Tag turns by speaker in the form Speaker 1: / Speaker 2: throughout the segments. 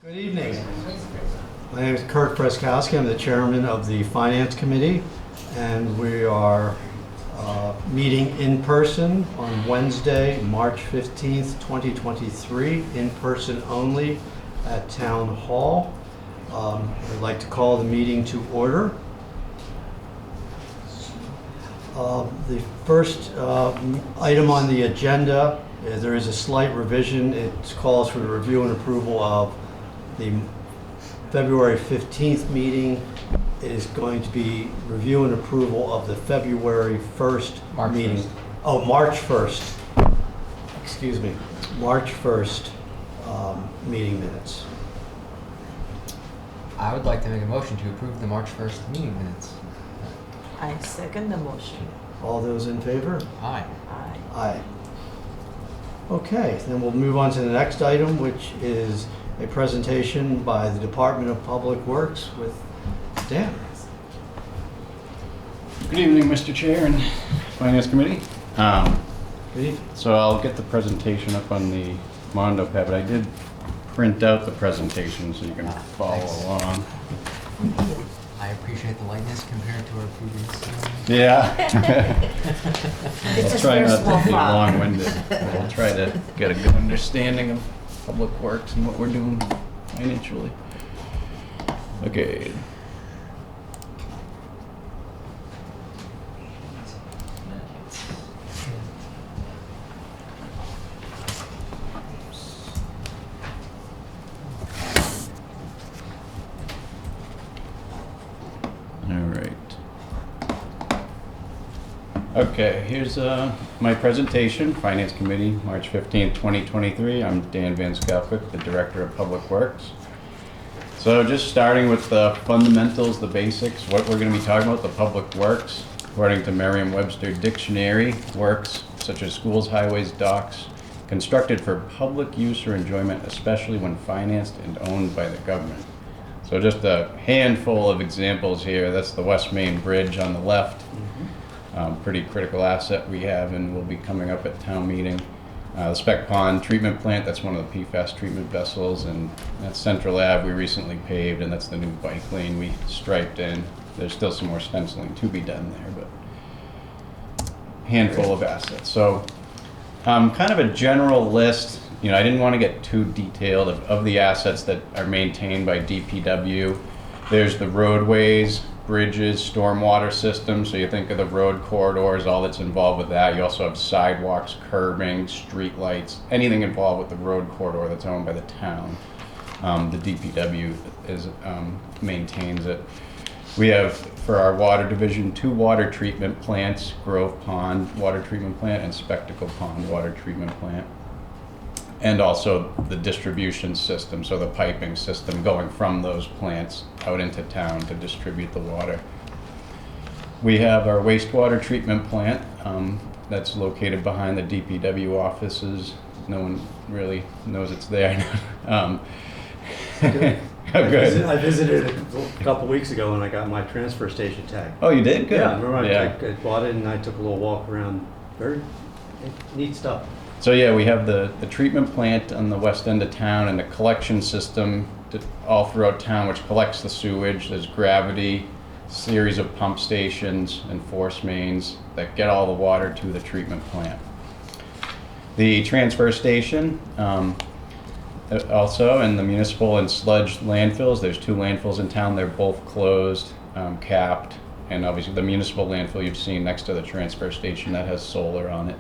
Speaker 1: Good evening. My name is Kurt Freskowski. I'm the chairman of the Finance Committee, and we are meeting in person on Wednesday, March 15th, 2023, in person only at Town Hall. I'd like to call the meeting to order. The first item on the agenda, there is a slight revision. It calls for the review and approval of the February 15th meeting. It is going to be review and approval of the February 1st meeting. 1st. Oh, March 1st. Excuse me. March 1st meeting minutes.
Speaker 2: I would like to make a motion to approve the March 1st meeting minutes.
Speaker 3: I second the motion.
Speaker 1: All those in favor?
Speaker 2: Aye.
Speaker 3: Aye.
Speaker 1: Aye. Okay, then we'll move on to the next item, which is a presentation by the Department of Public Works with Dan.
Speaker 4: Good evening, Mr. Chair and Finance Committee.
Speaker 1: Good evening.
Speaker 4: So I'll get the presentation up on the Mondo pad, but I did print out the presentation so you can follow along.
Speaker 2: I appreciate the lightness compared to our previous.
Speaker 4: Yeah.
Speaker 3: It's
Speaker 4: I'll
Speaker 3: a
Speaker 4: try
Speaker 3: very
Speaker 4: not
Speaker 3: small
Speaker 4: to be
Speaker 3: file.
Speaker 4: long-winded. I'll try to get a good understanding of Public Works and what we're doing financially. Okay. Okay, here's my presentation, Finance Committee, March 15th, 2023. I'm Dan Van Skelwick, the Director of Public Works. So just starting with the fundamentals, the basics, what we're going to be talking about, the public works. According to Merriam-Webster Dictionary, works such as schools, highways, docks, constructed for public use or enjoyment, especially when financed and owned by the government. So just a handful of examples here. That's the West Main Bridge on the left. Pretty critical asset we have and will be coming up at town meeting. The Spec Pond treatment plant, that's one of the PFAS treatment vessels, and that's Central Ave we recently paved, and that's the new bike lane we striped in. There's still some more stenciling to be done there, but handful of assets. So kind of a general list. You know, I didn't want to get too detailed of the assets that are maintained by DPW. There's the roadways, bridges, stormwater systems, so you think of the road corridors, all that's involved with that. You also have sidewalks, curbing, street lights, anything involved with the road corridor that's owned by the town. The DPW maintains it. We have, for our water division, 2 water treatment plants, Grove Pond Water Treatment Plant and Spectacle Pond Water Treatment Plant. And also the distribution system, so the piping system going from those plants out into town to distribute the water. We have our wastewater treatment plant that's located behind the DPW offices. No one really knows it's there.
Speaker 1: Good.
Speaker 4: Oh, good.
Speaker 1: I visited it a couple weeks ago and I got my transfer station tag.
Speaker 4: Oh, you did? Good.
Speaker 1: Yeah, remember I bought it and I took a little walk around. Very neat stuff.
Speaker 4: So yeah, we have the treatment plant on the west end of town and the collection system all throughout town, which collects the sewage. There's gravity, series of pump stations and force mains that get all the water to the treatment plant. The transfer station, also, and the municipal and sludge landfills. There's 2 landfills in town. They're both closed, capped, and obviously the municipal landfill you've seen next to the transfer station that has solar on it.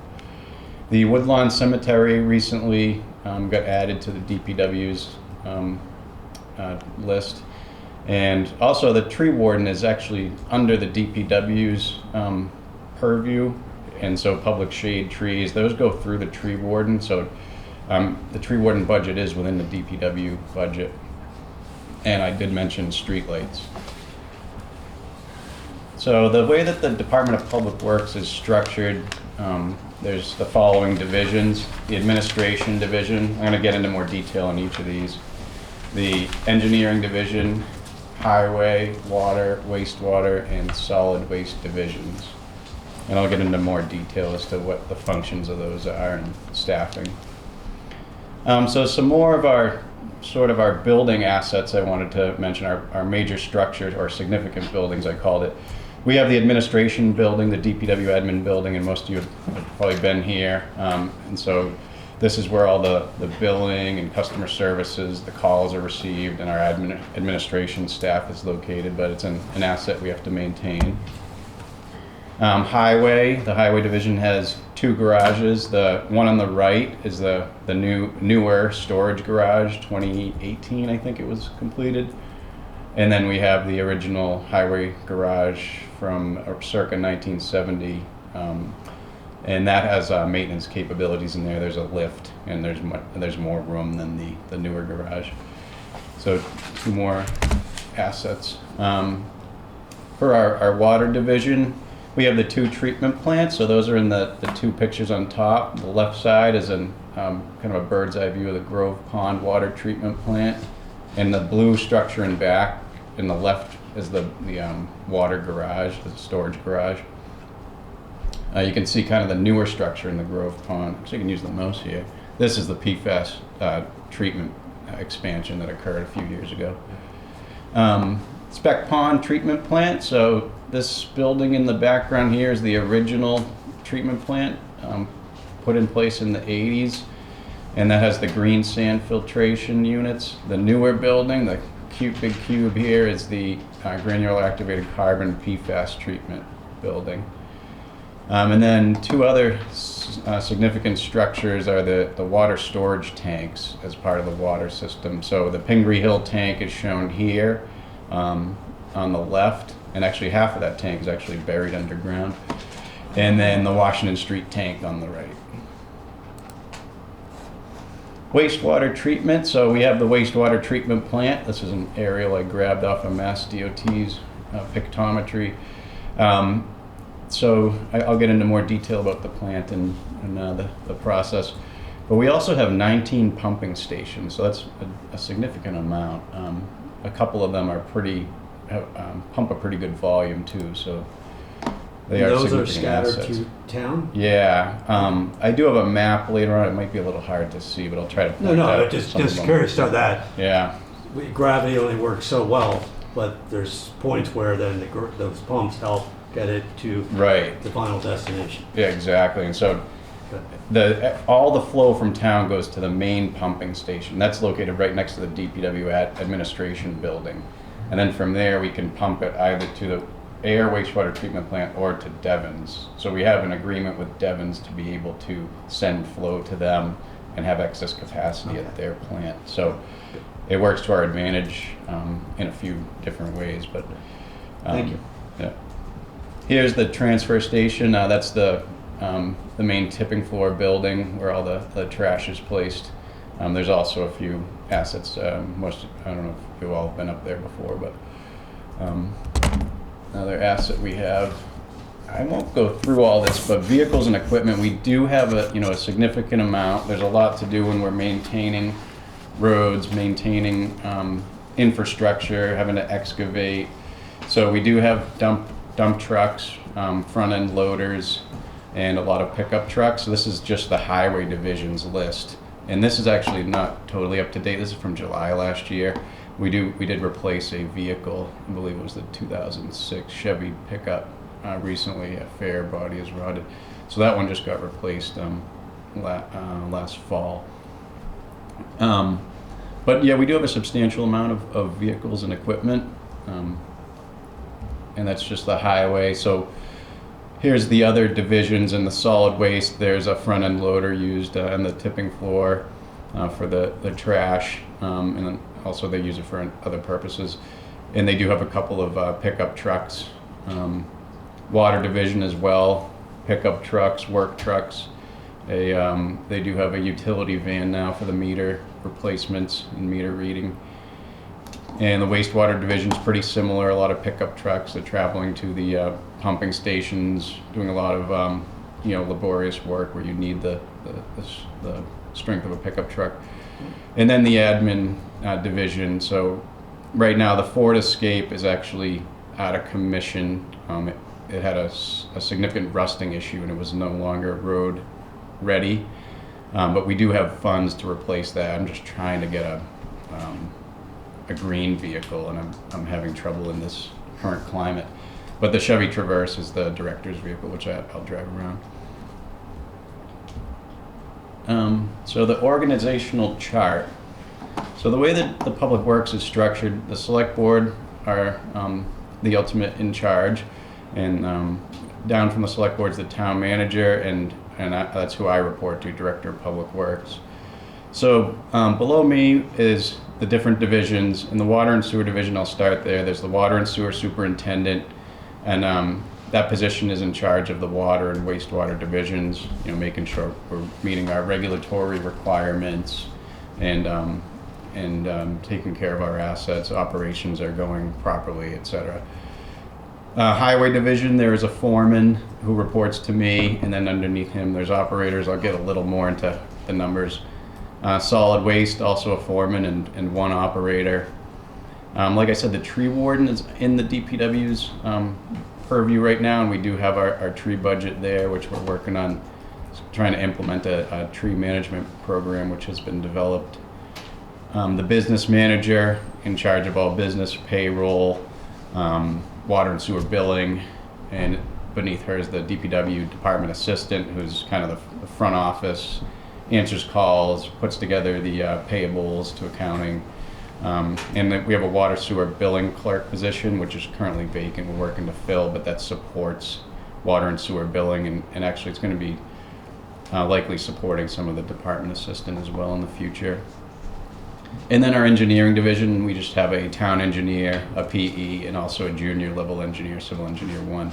Speaker 4: The Woodlawn Cemetery recently got added to the DPW's list. And also the tree warden is actually under the DPW's purview. And so public shade trees, those go through the tree warden. So the tree warden budget is within the DPW budget. And I did mention streetlights. So the way that the Department of Public Works is structured, there's the following divisions. The administration division, I'm going to get into more detail on each of these. The engineering division, highway, water, wastewater, and solid waste divisions. And I'll get into more detail as to what the functions of those are and staffing. So some more of our sort of our building assets I wanted to mention, our major structures or significant buildings, I called it. We have the administration building, the DPW admin building, and most of you have probably been here. And so this is where all the billing and customer services, the calls are received, and our administration staff is located, but it's an asset we have to maintain. Highway, the highway division has 2 garages. The one on the right is the newer storage garage, 2018 I think it was completed. And then we have the original highway garage from circa 1970. And that has maintenance capabilities in there. There's a lift, and there's more room than the newer garage. So 2 more assets. For our water division, we have the 2 treatment plants. So those are in the 2 pictures on top. The left side is kind of a bird's eye view of the Grove Pond water treatment plant, and the blue structure in back in the left is the water garage, the storage garage. You can see kind of the newer structure in the Grove Pond. Actually, you can use the mouse here. This is the PFAS treatment expansion that occurred a few years ago. Spec Pond treatment plant. So this building in the background here is the original treatment plant put in place in the 80s. And that has the green sand filtration units. The newer building, the big cube here, is the granular activated carbon PFAS treatment building. And then 2 other significant structures are the water storage tanks as part of the water system. So the Pingree Hill tank is shown here on the left, and actually half of that tank is actually buried underground. And then the Washington Street tank on the right. Wastewater treatment. So we have the wastewater treatment plant. This is an aerial I grabbed off of Mass DOT's pictometry. So I'll get into more detail about the plant and the process. But we also have 19 pumping stations, so that's a significant amount. A couple of them are pump a pretty good volume too, so they are
Speaker 1: Those are
Speaker 4: significant
Speaker 1: scattered
Speaker 4: assets.
Speaker 1: to town?
Speaker 4: Yeah, I do have a map later on. It might be a little hard to see, but I'll try to point out
Speaker 1: Just
Speaker 4: some of them.
Speaker 1: curious on that.
Speaker 4: Yeah,
Speaker 1: Gravity only works so well, but there's points where then those pumps help get it to
Speaker 4: right.
Speaker 1: the final destination.
Speaker 4: Yeah, exactly. And so all the flow from town goes to the main pumping station. That's located right next to the DPW administration building. And then from there, we can pump it either to the Ayer wastewater treatment plant or to Devon's. So we have an agreement with Devon's to be able to send flow to them and have excess capacity at their plant. So it works to our advantage in a few different ways. But
Speaker 1: Thank you.
Speaker 4: Yeah. Here's the transfer station. That's the main tipping floor building where all the trash is placed. There's also a few assets. I don't know if you've all been up there before, but another asset we have. I won't go through all this, but vehicles and equipment, we do have a significant amount. There's a lot to do when we're maintaining roads, maintaining infrastructure, having to excavate. So we do have dump trucks, front end loaders, and a lot of pickup trucks. So this is just the highway division's list. And this is actually not totally up to date. This is from July last year. We did replace a vehicle. I believe it was the 2006 Chevy pickup recently. A fair body is rotted. So that one just got replaced last fall. But yeah, we do have a substantial amount of vehicles and equipment. And that's just the highway. So here's the other divisions in the solid waste. There's a front end loader used on the tipping floor for the trash, and then also they use it for other purposes. And they do have a couple of pickup trucks. Water division as well, pickup trucks, work trucks. They do have a utility van now for the meter replacements and meter reading. And the wastewater division is pretty similar. A lot of pickup trucks. They're traveling to the pumping stations, doing a lot of laborious work where you need the strength of a pickup truck. And then the admin division. So right now the Ford Escape is actually out of commission. It had a significant rusting issue and it was no longer road ready. But we do have funds to replace that. I'm just trying to get a green vehicle, and I'm having trouble in this current climate. But the Chevy Traverse is the director's vehicle, which I'll drive around. So the organizational chart. So the way that the Public Works is structured, the select board are the ultimate in charge, and down from the select board is the town manager, and that's who I report to, Director of Public Works. So below me is the different divisions. In the water and sewer division, I'll start there. There's the water and sewer superintendent, and that position is in charge of the water and wastewater divisions, you know, making sure we're meeting our regulatory requirements and taking care of our assets, operations are going properly, etc. Highway division, there is a foreman who reports to me, and then underneath him there's operators. I'll get a little more into the numbers. Solid waste, also a foreman and one operator. Like I said, the tree warden is in the DPW's purview right now, and we do have our tree budget there, which we're working on trying to implement a tree management program which has been developed. The business manager in charge of all business payroll, water and sewer billing, and beneath her is the DPW department assistant, who's kind of the front office, answers calls, puts together the payables to accounting. And then we have a water sewer billing clerk position, which is currently vacant. We're working to fill, but that supports water and sewer billing, and actually it's going to be likely supporting some of the department assistant as well in the future. And then our engineering division, we just have a town engineer, a PE, and also a junior level engineer, civil engineer 1.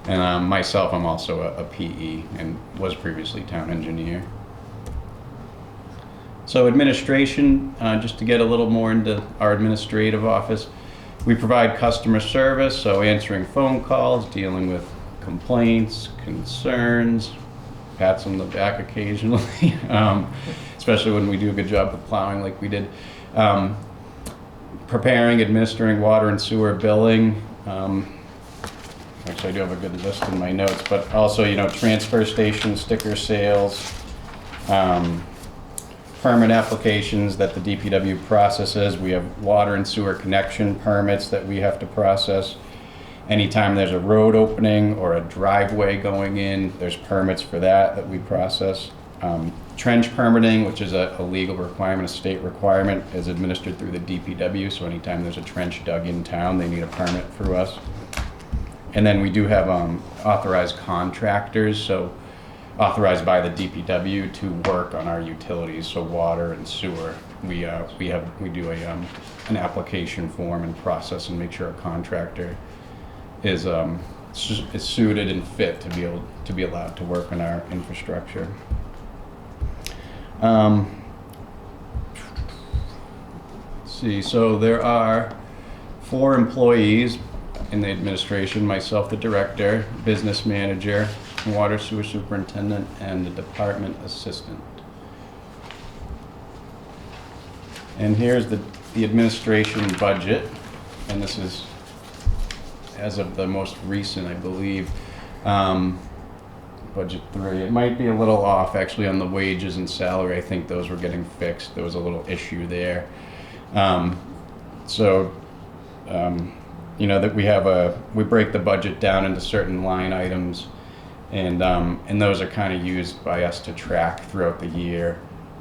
Speaker 4: And myself, I'm also a PE and was previously town engineer. So administration, just to get a little more into our administrative office, we provide customer service, so answering phone calls, dealing with complaints, concerns, pats on the back occasionally, especially when we do a good job of plowing like we did. Preparing, administering water and sewer billing. Actually, I do have a good list in my notes, but also, you know, transfer station sticker sales, permit applications that the DPW processes. We have water and sewer connection permits that we have to process. Anytime there's a road opening or a driveway going in, there's permits for that we process. Trench permitting, which is a legal requirement, a state requirement, is administered through the DPW. So anytime there's a trench dug in town, they need a permit through us. And then we do have authorized contractors, so authorized by the DPW to work on our utilities, so water and sewer. We do an application form and process and make sure a contractor is suited and fit to be allowed to work on our infrastructure. Let's see, so there are 4 employees in the administration: myself, the director, business manager, water sewer superintendent, and the department assistant. And here's the administration budget, and this is as of the most recent, I believe, budget 3. It might be a little off actually on the wages and salary. I think those were getting fixed. There was a little issue there. You know, that we break the budget down into certain line items, and those are kind of used by us to track throughout the year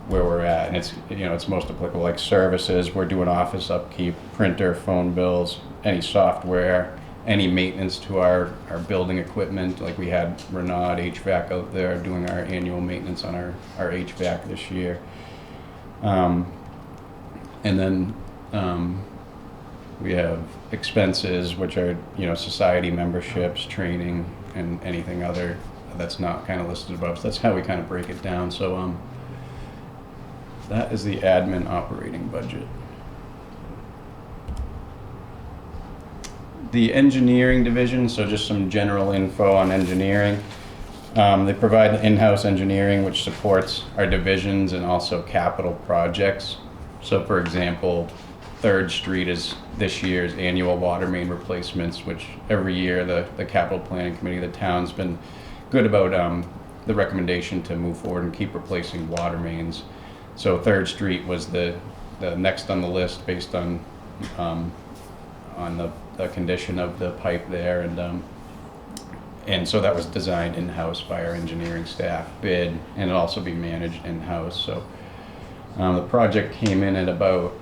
Speaker 4: where we're at. And it's, you know, it's most applicable, like services. We're doing office upkeep, printer, phone bills, any software, any maintenance to our building equipment. Like we had Renaud HVAC out there doing our annual maintenance on our HVAC this year. And then we have expenses, which are, you know, society memberships, training, and anything other that's not kind of listed above. So that's how we kind of break it down. So that is the admin operating budget. The engineering division, so just some general info on engineering. They provide in-house engineering, which supports our divisions and also capital projects. So for example, 3rd Street is this year's annual water main replacements, which every year the capital planning committee of the town's been good about the recommendation to move forward and keep replacing water mains. So 3rd Street was the the next on the list based on the condition of the pipe there, and so that was designed in-house by our engineering staff, bid, and it'll also be managed in-house. So the project came in at about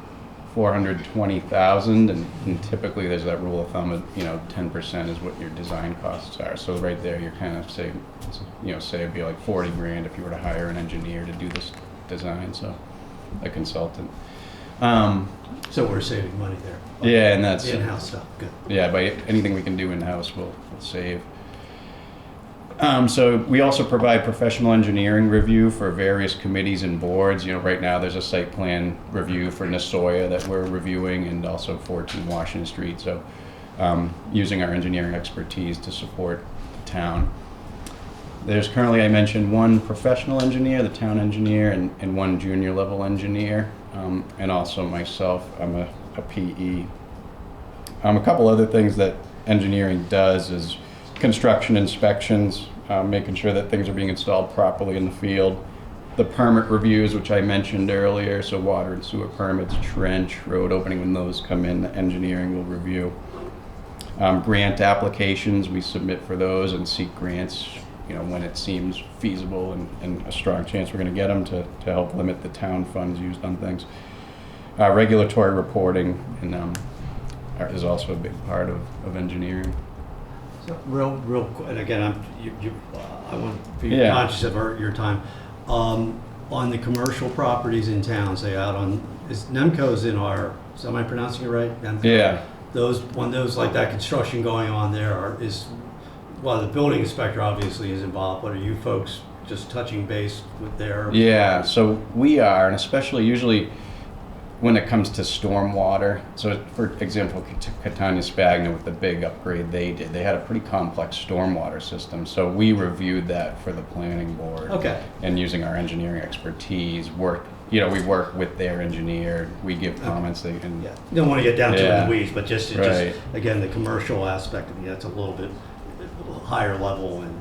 Speaker 4: 420,000, and typically there's that rule of thumb of 10% is what your design costs are. So right there, you're kind of say it'd be like 40 grand if you were to hire an engineer to do this design, so a consultant.
Speaker 1: So we're saving money there.
Speaker 4: Yeah, and that's
Speaker 1: The in-house stuff, good.
Speaker 4: Yeah, by anything we can do in-house, we'll save. So we also provide professional engineering review for various committees and boards. Right now there's a site plan review for Nasoya that we're reviewing, and also 14 Washington Street. So using our engineering expertise to support the town. There's currently, I mentioned, one professional engineer, the town engineer, and one junior level engineer, and also myself. I'm a PE. A couple other things that engineering does is construction inspections, making sure that things are being installed properly in the field. The permit reviews, which I mentioned earlier, so water and sewer permits, trench, road opening, when those come in, the engineering will review. Grant applications, we submit for those and seek grants, when it seems feasible and a strong chance we're going to get them to help limit the town funds used on things. Regulatory reporting is also a big part of engineering.
Speaker 1: So real quick, and again, I want to be
Speaker 4: Yeah.
Speaker 1: conscious of your time. On the commercial properties in town, say out on, Nemco's in our, am I pronouncing it right? Nemco?
Speaker 4: Yeah.
Speaker 1: When those like that construction going on there well, the building inspector obviously is involved, but are you folks just touching base with their?
Speaker 4: Yeah, so we are, and especially usually when it comes to stormwater. So for example, Catania Spagna, with the big upgrade they did, they had a pretty complex stormwater system. So we reviewed that for the planning board.
Speaker 1: Okay.
Speaker 4: And using our engineering expertise, we work with their engineer, we give comments, they can.
Speaker 1: Yeah, you don't want to get down to
Speaker 4: Yeah.
Speaker 1: the weeds, but just
Speaker 4: Right.
Speaker 1: again, the commercial aspect of it, that's a little bit higher level and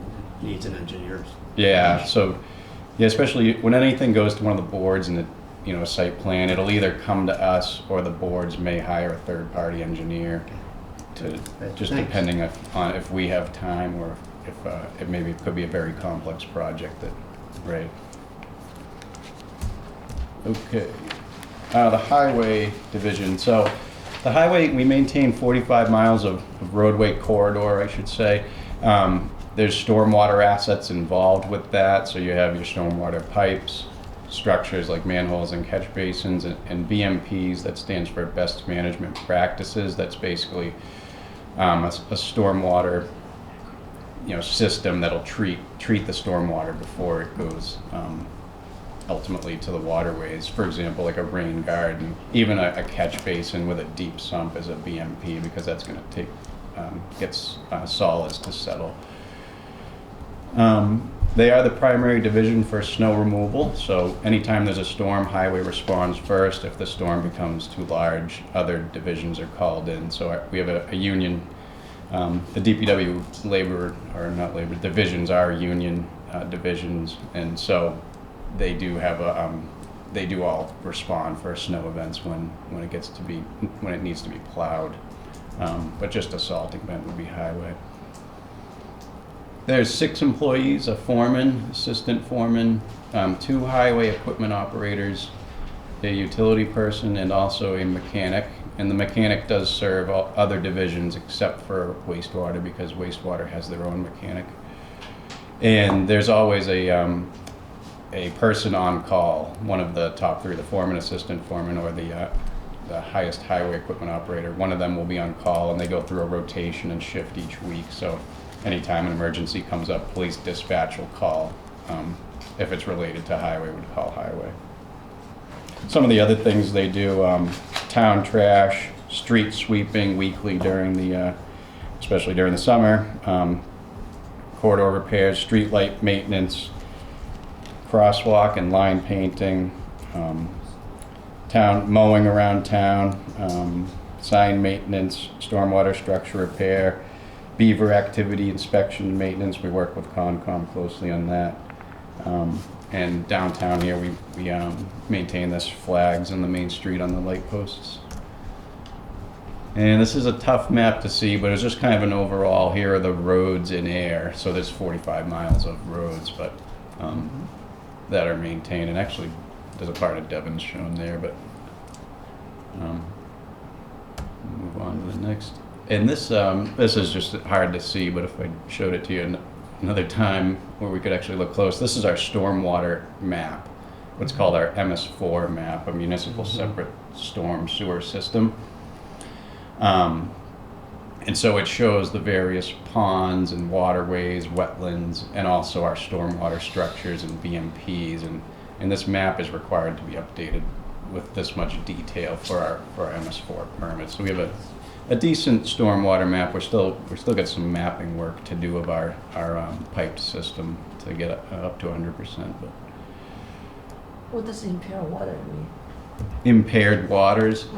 Speaker 1: needs an engineer's.
Speaker 4: Yeah, so, yeah, especially when anything goes to one of the boards and a site plan, it'll either come to us or the boards may hire a third-party engineer just
Speaker 1: Thanks.
Speaker 4: depending on if we have time, or if it could be a very complex project right. Okay, the highway division. So the highway, we maintain 45 miles of roadway corridor, I should say. There's stormwater assets involved with that, so you have your stormwater pipes, structures like manholes and catch basins, and BMPs, that stands for Best Management Practices. That's basically a stormwater system that'll treat the stormwater before it goes ultimately to the waterways. For example, like a rain garden, even a catch basin with a deep sump is a BMP, because that's going to gets solids to settle. They are the primary division for snow removal, so anytime there's a storm, highway responds first. If the storm becomes too large, other divisions are called in. So we have a union. The DPW divisions are union divisions, and so they do all respond for snow events when it needs to be plowed. But just a salting event would be highway. There's 6 employees, a foreman, assistant foreman, 2 highway equipment operators, a utility person, and also a mechanic. And the mechanic does serve all other divisions except for wastewater, because wastewater has their own mechanic. And there's always a person on call, one of the top 3, the foreman, assistant foreman, or the highest highway equipment operator. One of them will be on call, and they go through a rotation and shift each week. So anytime an emergency comes up, police dispatch will call. If it's related to highway, would call highway. Some of the other things they do, town trash, street sweeping weekly especially during the summer, corridor repairs, street light maintenance, crosswalk and line painting, town mowing around town, sign maintenance, stormwater structure repair, beaver activity inspection and maintenance. We work with Concom closely on that. And downtown here, we maintain this flags on the main street on the light posts. And this is a tough map to see, but it's just kind of an overall, here are the roads in Ayer. So there's 45 miles of roads, but that are maintained. And actually, there's a part of Devon's shown there, but move on to the next. And this is just hard to see, but if I showed it to you another time where we could actually look close, this is our stormwater map, what's called our MS4 map, a municipal separate storm sewer system. And so it shows the various ponds and waterways, wetlands, and also our stormwater structures and BMPs. And this map is required to be updated with this much detail for our MS4 permits. So we have a decent stormwater map. We still got some mapping work to do of our piped system to get up to 100%. But
Speaker 3: What does impaired water mean?
Speaker 4: impaired waters.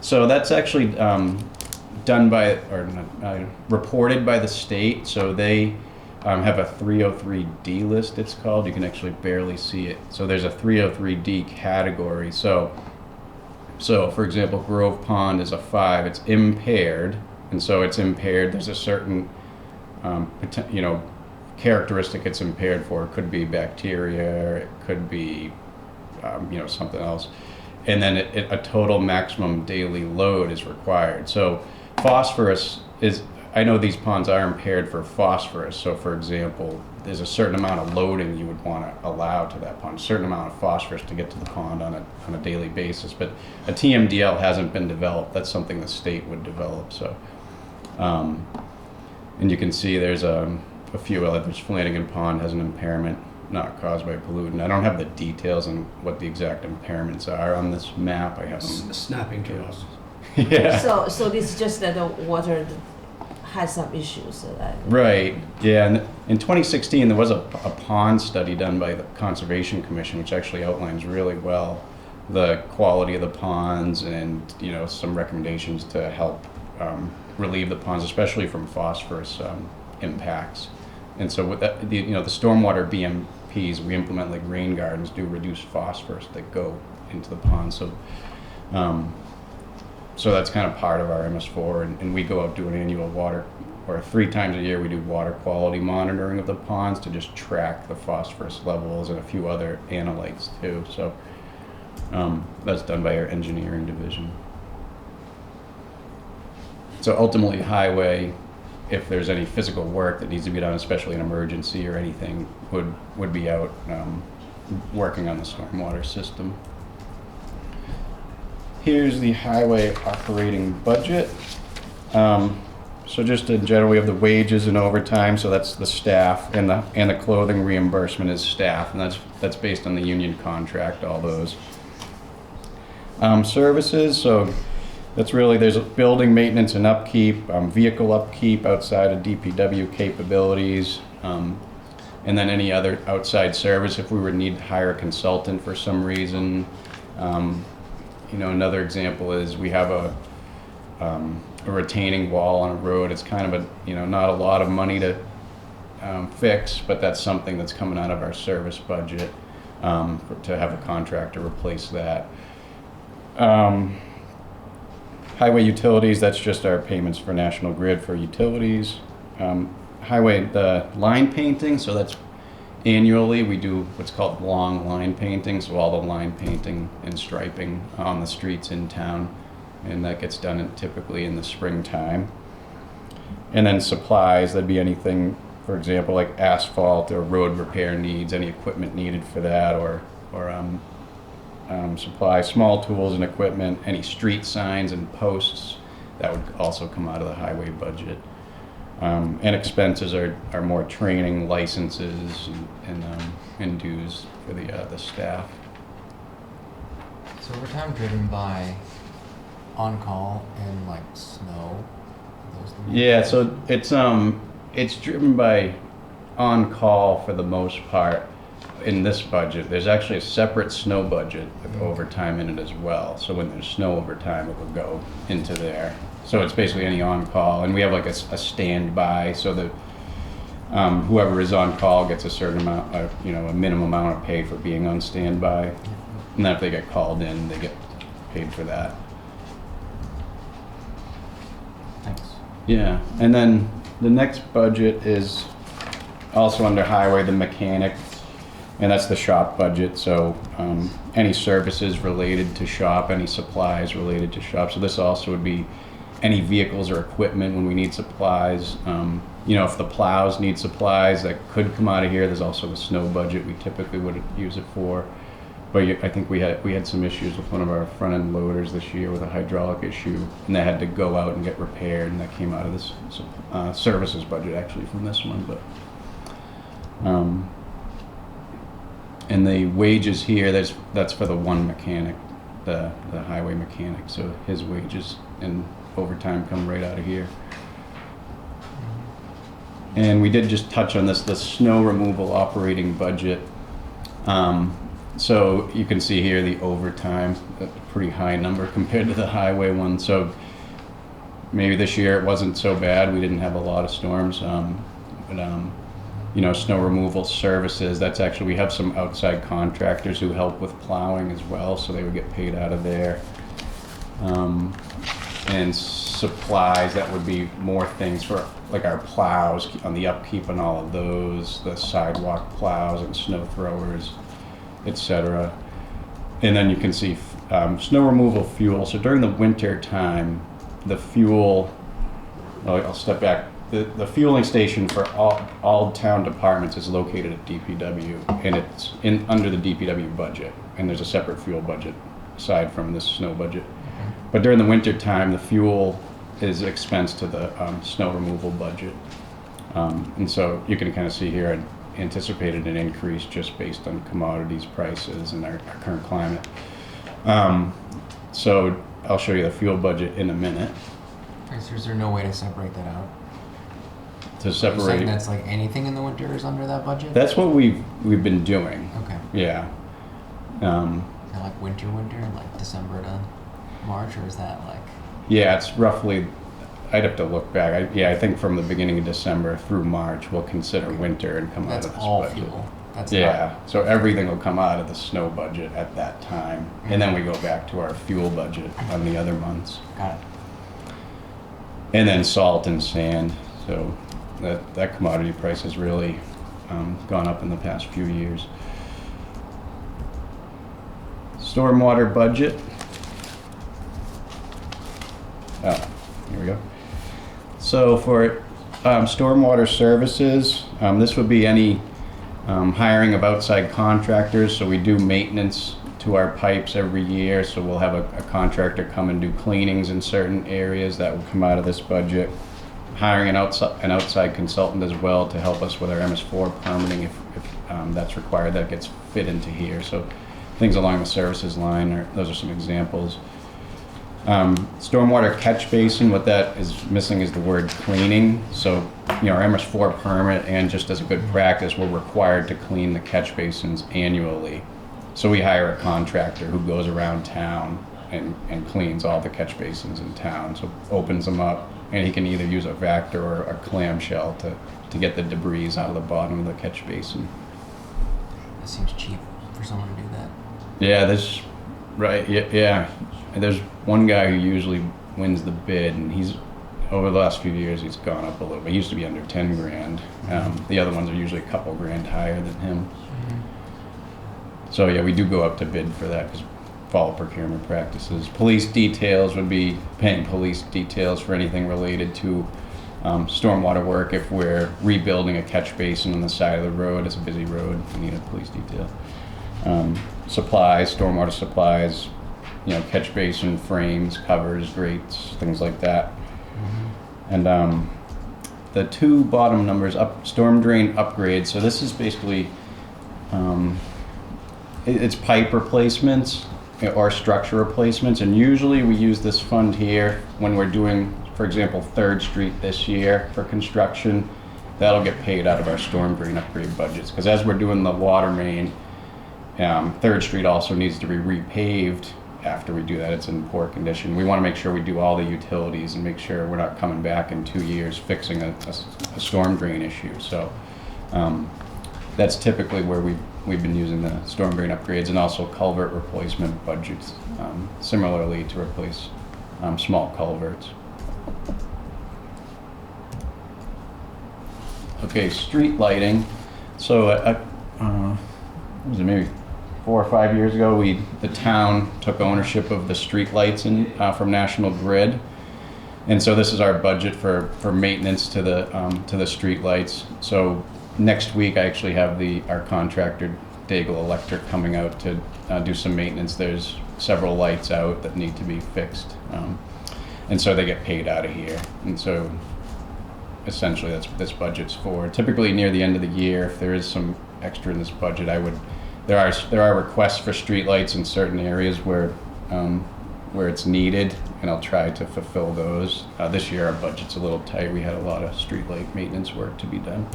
Speaker 4: So that's actually done by, or reported by the state. So they have a 303D list, it's called. You can actually barely see it. So there's a 303D category. So for example, Grove Pond is a 5. It's impaired, and so it's impaired. There's a certain, characteristic it's impaired for. It could be bacteria. It could be, something else. And then a total maximum daily load is required. So phosphorus is, I know these ponds are impaired for phosphorus. So for example, there's a certain amount of loading you would want to allow to that pond, a certain amount of phosphorus to get to the pond on a daily basis. But a TMDL hasn't been developed. That's something the state would develop. So, and you can see there's a few others. Flanagan Pond has an impairment not caused by pollutant. I don't have the details on what the exact impairments are on this map. I have them.
Speaker 1: Snapping turtles.
Speaker 4: Yeah.
Speaker 3: So this is just that the water has some issues. So that
Speaker 4: Right, yeah, and in 2016, there was a pond study done by the Conservation Commission, which actually outlines really well the quality of the ponds and, some recommendations to help relieve the ponds, especially from phosphorus impacts. And so with that, the stormwater BMPs we implement, like rain gardens, do reduce phosphorus that go into the pond. So that's kind of part of our MS4, and we go out do an annual water, or 3 times a year we do water quality monitoring of the ponds to just track the phosphorus levels and a few other analytes too. So that's done by our engineering division. So ultimately, highway, if there's any physical work that needs to be done, especially an emergency or anything, would be out working on the stormwater system. Here's the highway operating budget. So just in general, we have the wages and overtime, so that's the staff, and the clothing reimbursement is staff, and that's based on the union contract, all those. Services, so that's really, there's building maintenance and upkeep, vehicle upkeep outside of DPW capabilities, and then any other outside service if we would need to hire a consultant for some reason. Another example is we have a retaining wall on a road. It's kind of not a lot of money to fix, but that's something that's coming out of our service budget to have a contractor replace that. Highway utilities, that's just our payments for National Grid for utilities. Highway, the line painting, so that's annually we do what's called long line painting, so all the line painting and striping on the streets in town, and that gets done typically in the springtime. And then supplies, that'd be anything, for example, like asphalt or road repair needs, any equipment needed for that, or supply small tools and equipment, any street signs and posts, that would also come out of the highway budget. And expenses are more training, licenses, and dues for the staff.
Speaker 2: So overtime driven by on-call and like snow? Those the main
Speaker 4: Yeah,
Speaker 2: things?
Speaker 4: so it's driven by on-call for the most part in this budget. There's actually a separate snow budget with overtime in it as well. So when there's snow overtime, it will go into there. So it's basically any on-call, and we have like a standby, so Whoever is on call gets a certain amount, a minimum amount of pay for being on standby. And then if they get called in, they get paid for that.
Speaker 2: Thanks.
Speaker 4: Yeah, and then the next budget is also under highway, the mechanic, and that's the shop budget. So any services related to shop, any supplies related to shop. So this also would be any vehicles or equipment when we need supplies. If the plows need supplies, that could come out of here. There's also the snow budget we typically would use it for. But I think we had some issues with one of our front end loaders this year with a hydraulic issue, and they had to go out and get repaired, and that came out of this services budget actually from this one. But and the wages here, that's for the one mechanic, the highway mechanic. So his wages and overtime come right out of here. And we did just touch on this, the snow removal operating budget. So you can see here the overtime, a pretty high number compared to the highway one. So maybe this year it wasn't so bad. We didn't have a lot of storms. Snow removal services, that's actually, we have some outside contractors who help with plowing as well, so they would get paid out of there. And supplies, that would be more things for like our plows, on the upkeep and all of those, the sidewalk plows and snow throwers, etc. And then you can see snow removal fuel. So during the winter time, the fuel, I'll step back. The fueling station for all town departments is located at DPW, and it's under the DPW budget, and there's a separate fuel budget aside from this snow budget. But during the winter time, the fuel is expensed to the snow removal budget. And so you can kind of see here, I anticipated an increase just based on commodities prices and our current climate. So I'll show you the fuel budget in a minute.
Speaker 2: So is there no way to separate that out?
Speaker 4: To
Speaker 2: Are you saying
Speaker 4: separate,
Speaker 2: that's like anything in the winter is under that budget?
Speaker 4: that's what we've been doing.
Speaker 2: Okay.
Speaker 4: Yeah.
Speaker 2: Is that like winter, like December to March, or is that like?
Speaker 4: Yeah, it's roughly, I'd have to look back. I think from the beginning of December through March, we'll consider winter and come out
Speaker 2: That's
Speaker 4: of this
Speaker 2: all
Speaker 4: budget.
Speaker 2: fuel. That's
Speaker 4: Yeah, so everything will come out of the snow budget at that time. And then we go back to our fuel budget on the other months.
Speaker 2: Got it.
Speaker 4: And then salt and sand. So that commodity price has really gone up in the past few years. Stormwater budget. Oh, here we go. So for stormwater services, this would be any hiring of outside contractors. So we do maintenance to our pipes every year. So we'll have a contractor come and do cleanings in certain areas. That will come out of this budget. Hiring an outside consultant as well to help us with our MS4 permitting if that's required. That gets fit into here. So things along the services line, those are some examples. Stormwater catch basin, what that is missing is the word cleaning. So, our MS4 permit, and just as a good practice, we're required to clean the catch basins annually. So we hire a contractor who goes around town and cleans all the catch basins in town. So opens them up, and he can either use a Vactor or a clamshell to get the debris out of the bottom of the catch basin.
Speaker 2: That seems cheap for someone to do that.
Speaker 4: Yeah, right. Yeah. And there's one guy who usually wins the bid, and he's over the last few years he's gone up a little bit. He used to be under 10 grand. The other ones are usually a couple grand higher than him. Mm-hmm. So yeah, we do go up to bid for that because follow procurement practices. Police details would be paying police details for anything related to stormwater work. If we're rebuilding a catch basin on the side of the road, it's a busy road, we need a police detail. Supplies, stormwater supplies, catch basin frames, covers, grates, things like that. Mm-hmm. And the two bottom numbers, storm drain upgrades. So this is basically, it's pipe replacements or structure replacements. And usually we use this fund here when we're doing, for example, 3rd Street this year for construction. That'll get paid out of our storm drain upgrade budgets. Because as we're doing the water main, 3rd Street also needs to be repaved after we do that, it's in poor condition. We want to make sure we do all the utilities and make sure we're not coming back in 2 years fixing a storm drain issue. So that's typically where we've been using the storm drain upgrades, and also culvert replacement budgets, similarly to replace small culverts. Okay, street lighting. So what was it, maybe 4 or 5 years ago, the town took ownership of the street lights from National Grid, and so this is our budget for maintenance to the street lights. So next week I actually have our contractor Daigle Electric coming out to do some maintenance. There's several lights out that need to be fixed, and so they get paid out of here. And so essentially that's what this budget's for. Typically near the end of the year, if there is some extra in this budget, there are requests for streetlights in certain areas where it's needed, and I'll try to fulfill those. This year our budget's a little tight. We had a lot of streetlight maintenance work to be done.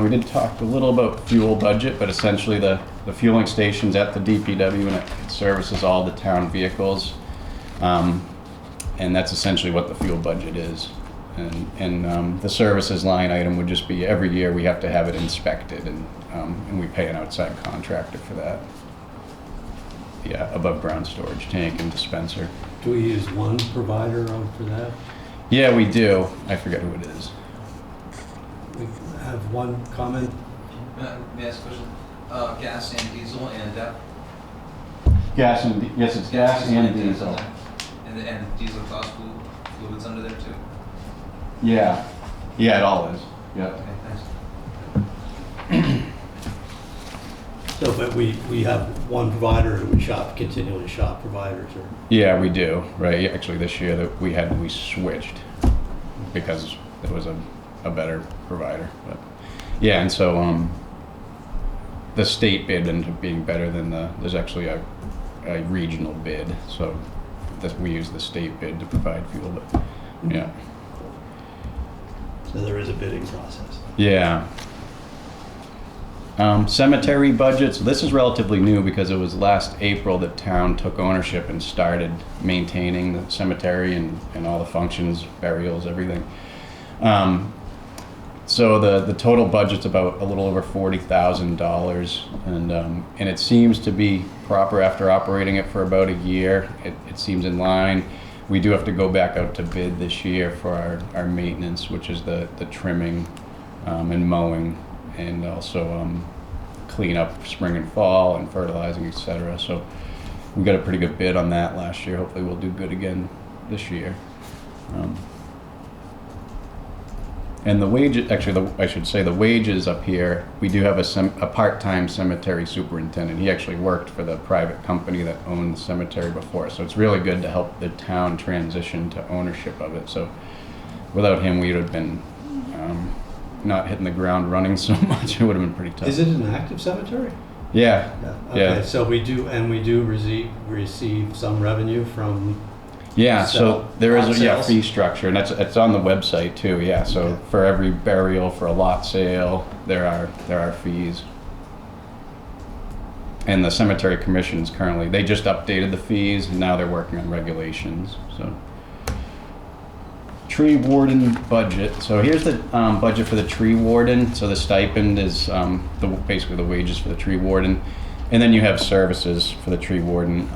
Speaker 4: We did talk a little about fuel budget, but essentially the fueling station's at the DPW, and it services all the town vehicles. And that's essentially what the fuel budget is. And the services line item would just be every year we have to have it inspected, and we pay an outside contractor for that. Yeah, above ground storage tank and dispenser.
Speaker 5: Do we use one provider for that?
Speaker 4: Yeah, we do. I forget who it is.
Speaker 5: We have one comment.
Speaker 6: May I ask a question? Gas and diesel and DEP?
Speaker 4: Yes, it's gas and diesel.
Speaker 6: And diesel exhaust fluids under there too?
Speaker 4: Yeah, it all is. Yeah.
Speaker 6: Okay, thanks.
Speaker 5: So, but we have one provider, or we continually shop providers, or?
Speaker 4: Yeah, we do. Right. Actually, this year that we switched because there was a better provider. But yeah, and so the state bid ended up being better than there's actually a regional bid. So we use the state bid to provide fuel. But yeah.
Speaker 5: So there is a bidding process.
Speaker 4: Yeah. Cemetery budget. So this is relatively new because it was last April that town took ownership and started maintaining the cemetery and all the functions, burials, everything. So the total budget's about a little over $40,000, and it seems to be proper after operating it for about a year. It seems in line. We do have to go back out to bid this year for our maintenance, which is the trimming and mowing, and also clean up spring and fall and fertilizing, etc. So we got a pretty good bid on that last year. Hopefully we'll do good again this year. And the wages, actually, I should say the wages up here, we do have a part-time cemetery superintendent. He actually worked for the private company that owned the cemetery before. So it's really good to help the town transition to ownership of it. So without him, we would have been not hitting the ground running so much. It would have been pretty tough.
Speaker 5: Is it an active cemetery?
Speaker 4: Yeah.
Speaker 5: Okay,
Speaker 4: Yeah.
Speaker 5: so we do receive some revenue from.
Speaker 4: Yeah, so there is a
Speaker 5: sales?
Speaker 4: fee structure, and it's on the website too. Yeah, so
Speaker 5: Okay.
Speaker 4: for every burial, for a lot sale, there are fees. And the cemetery commission's currently, they just updated the fees, and now they're working on regulations. So tree warden budget. So here's the budget for the tree warden. So the stipend is basically the wages for the tree warden, and then you have services for the tree warden.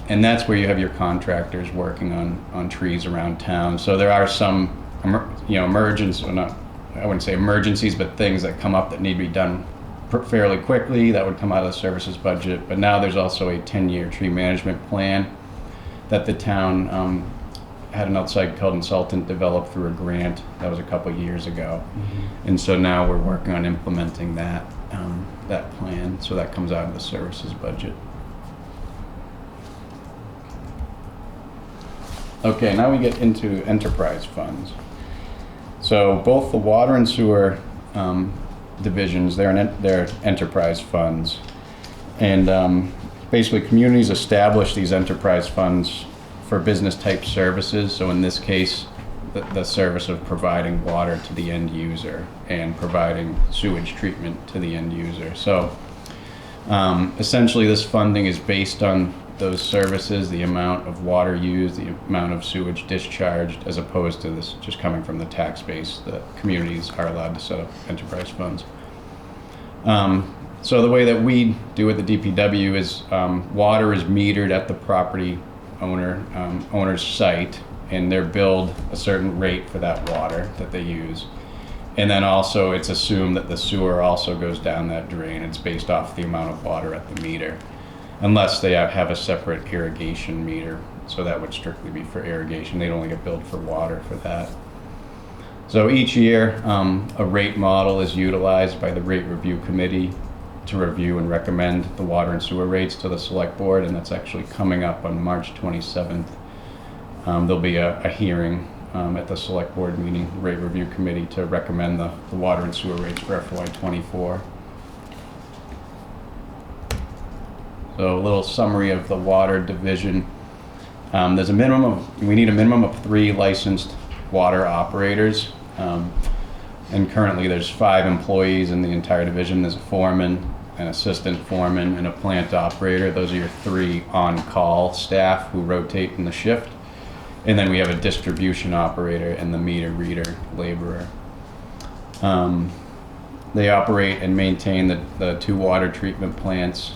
Speaker 4: And that's where you have your contractors working on trees around town. So there are some, emergencies, or not, I wouldn't say emergencies, but things that come up that need to be done fairly quickly. That would come out of the services budget. But now there's also a 10-year tree management plan that the town had an outside consultant develop through a grant. That was a couple years ago. Mm-hmm. And so now we're working on implementing that plan. So that comes out of the services budget. Okay, now we get into enterprise funds. So both the water and sewer divisions, they're enterprise funds. And basically communities establish these enterprise funds for business type services. So in this case, the service of providing water to the end user and providing sewage treatment to the end user. So Essentially, this funding is based on those services, the amount of water used, the amount of sewage discharged, as opposed to this just coming from the tax base that communities are allowed to set up enterprise funds. So the way that we do at the DPW is water is metered at the property owner's site, and they're billed a certain rate for that water that they use. And then also it's assumed that the sewer also goes down that drain. It's based off the amount of water at the meter, unless they have a separate irrigation meter. So that would strictly be for irrigation. They'd only get billed for water for that. So each year, a rate model is utilized by the rate review committee to review and recommend the water and sewer rates to the select board, and that's actually coming up on March 27th. There'll be a hearing at the select board meeting, rate review committee, to recommend the water and sewer rates for FY24. So a little summary of the water division. We need a minimum of 3 licensed water operators. And currently there's 5 employees in the entire division. There's a foreman, an assistant foreman, and a plant operator. Those are your 3 on-call staff who rotate in the shift. And then we have a distribution operator and the meter reader laborer. They operate and maintain the 2 water treatment plants,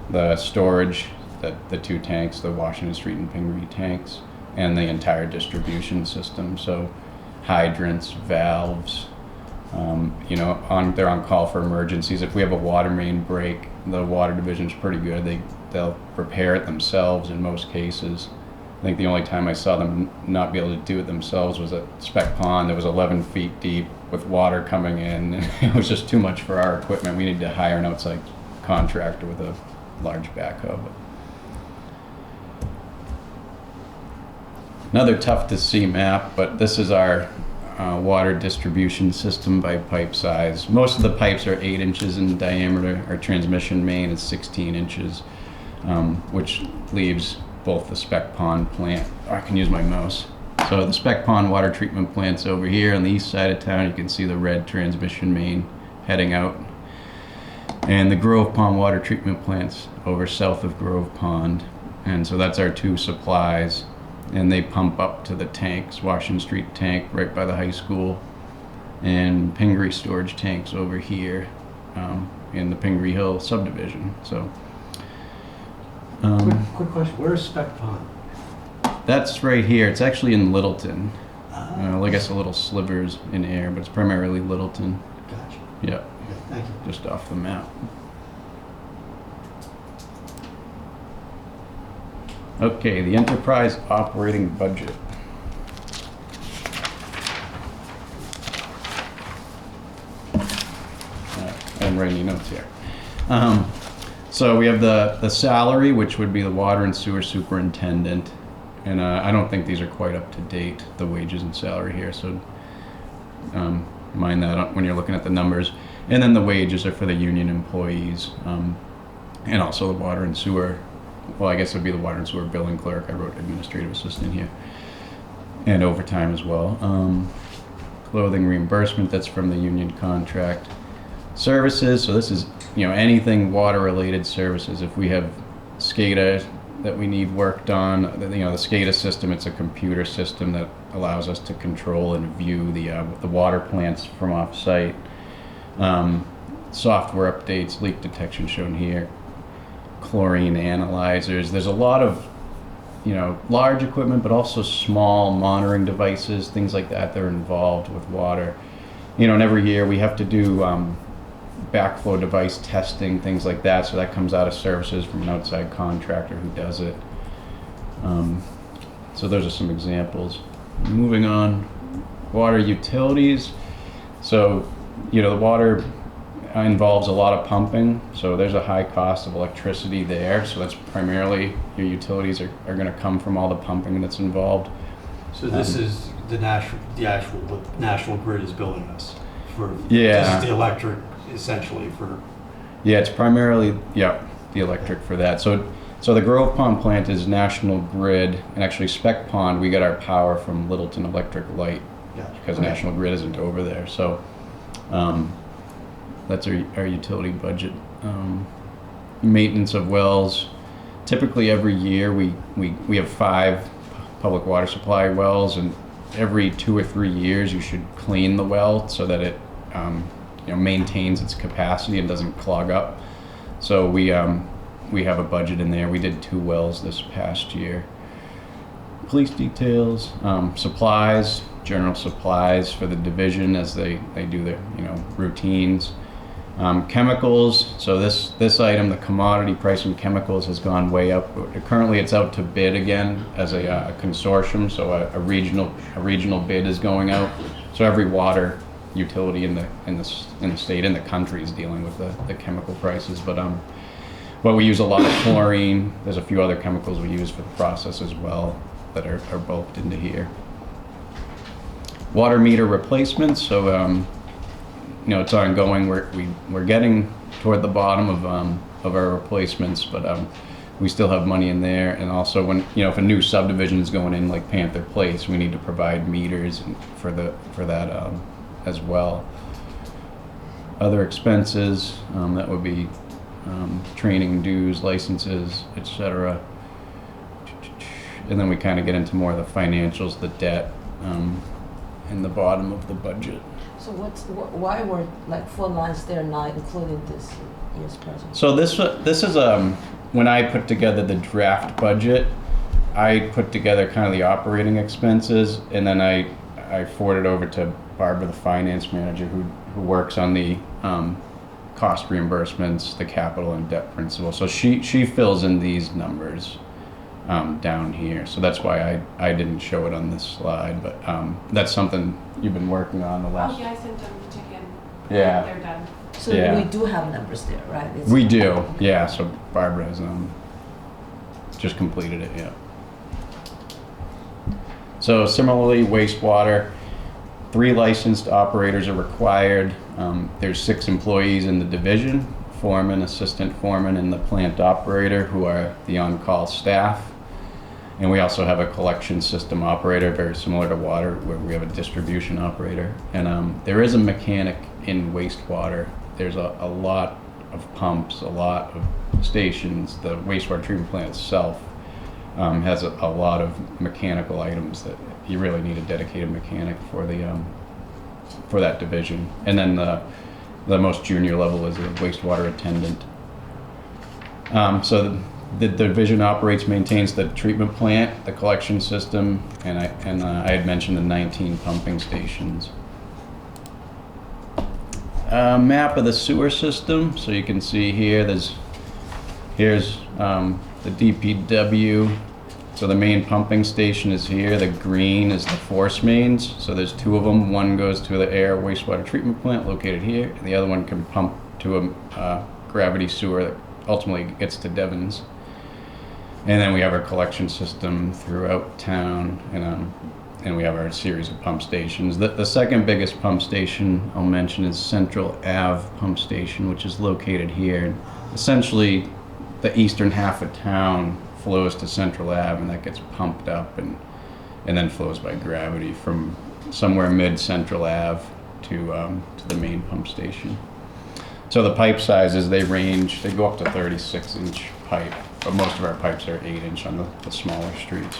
Speaker 4: the storage, the 2 tanks, the Washington Street and Pingree tanks, and the entire distribution system. So hydrants, valves, they're on call for emergencies. If we have a water main break, the water division's pretty good. They'll repair it themselves in most cases. I think the only time I saw them not be able to do it themselves was at Spec Pond. It was 11 feet deep with water coming in, and it was just too much for our equipment. We needed to hire an outside contractor with a large backhoe. Another tough to see map, but this is our water distribution system by pipe size. Most of the pipes are 8 inches in diameter. Our transmission main is 16 inches, which leaves both the Spec Pond plant. I can use my mouse. So the Spec Pond water treatment plant's over here on the east side of town. You can see the red transmission main heading out. And the Grove Pond water treatment plant's over south of Grove Pond. And so that's our 2 supplies. And they pump up to the tanks, Washington Street tank right by the high school, and Pingree storage tanks over here in the Pingree Hill subdivision. So,
Speaker 5: Quick question, where is Spec Pond?
Speaker 4: that's right here. It's actually in Littleton. I guess a little slivers in Ayer, but it's primarily Littleton.
Speaker 5: Gotcha.
Speaker 4: Yeah,
Speaker 5: Okay, thank you.
Speaker 4: just off the map. Okay, the enterprise operating budget. I'm writing notes here. So we have the salary, which would be the water and sewer superintendent. And I don't think these are quite up to date, the wages and salary here. So mind that when you're looking at the numbers. And then the wages are for the union employees, and also the water and sewer. Well, I guess it would be the water and sewer billing clerk. I wrote administrative assistant here. And overtime as well. Clothing reimbursement, that's from the union contract. Services, so this is, anything water related services. If we have SCADA that we need worked on, the SCADA system, it's a computer system that allows us to control and view the water plants from off site. Software updates, leak detection shown here. Chlorine analyzers. There's a lot of, large equipment, but also small monitoring devices, things like that are involved with water. And every year we have to do backflow device testing, things like that. So that comes out of services from an outside contractor who does it. So those are some examples. Moving on, water utilities. So, the water involves a lot of pumping, so there's a high cost of electricity there. So that's primarily your utilities are going to come from all the pumping that's involved.
Speaker 5: So this is the actual what National Grid is billing us for.
Speaker 4: Yeah.
Speaker 5: This is the electric, essentially, for.
Speaker 4: Yeah, it's primarily the electric for that. So the Grove Pond plant is National Grid, and actually Spec Pond we get our power from Littleton Electric Light,
Speaker 5: Gotcha.
Speaker 4: because
Speaker 5: Okay.
Speaker 4: National Grid isn't over there. So that's our utility budget. maintenance of wells. Typically every year we have 5 public water supply wells, and every 2 or 3 years you should clean the well so that it maintains its capacity and doesn't clog up. So we have a budget in there. We did 2 wells this past year. Police details, supplies, general supplies for the division as they do their routines. Chemicals, so this item, the commodity price in chemicals has gone way up. Currently it's out to bid again as a consortium, so a regional bid is going out. So every water utility in the state, in the country, is dealing with the chemical prices. But we use a lot of chlorine. There's a few other chemicals we use for the process as well that are bulked into here. Water meter replacements, so it's ongoing. We're getting toward the bottom of our replacements, but we still have money in there. And also, when if a new subdivision is going in, like Panther Place, we need to provide meters for that as well. Other expenses, that would be training dues, licenses, etc. And then we kind of get into more of the financials, the debt, in the bottom of the budget.
Speaker 3: So why were like 4 lines there not including this year's budget?
Speaker 4: So this is when I put together the draft budget, I put together kind of the operating expenses, and then I forwarded over to Barbara, the finance manager, who works on the cost reimbursements, the capital and debt principal. So she fills in these numbers down here. So that's why I didn't show it on this slide, but that's something you've been working on the last.
Speaker 7: Oh yeah, I sent them to Kim.
Speaker 4: Yeah.
Speaker 7: They're done.
Speaker 3: So
Speaker 4: Yeah.
Speaker 3: we do have numbers there, right?
Speaker 4: We do, yeah. So Barbara has just completed it, yeah. So similarly, wastewater, 3 licensed operators are required. There's 6 employees in the division, foreman, assistant foreman, and the plant operator, who are the on-call staff. And we also have a collection system operator, very similar to water, where we have a distribution operator. And there is a mechanic in wastewater. There's a lot of pumps, a lot of stations. The wastewater treatment plant itself has a lot of mechanical items that you really need a dedicated mechanic for that division. And then the most junior level is a wastewater attendant. So the division operates, maintains the treatment plant, the collection system, and I had mentioned the 19 pumping stations. Map of the sewer system. So you can see here, here's the DPW. So the main pumping station is here. The green is the force mains. So there's 2 of them. One goes to the Ayer wastewater treatment plant located here, and the other one can pump to a gravity sewer that ultimately gets to Devon's. And then we have our collection system throughout town, and we have our series of pump stations. The second biggest pump station I'll mention is Central Ave Pump Station, which is located here. Essentially, the eastern half of town flows to Central Ave, and that gets pumped up and then flows by gravity from somewhere mid-Central Ave to the main pump station. So the pipe sizes, they go up to 36-inch pipe, but most of our pipes are 8-inch on the smaller streets.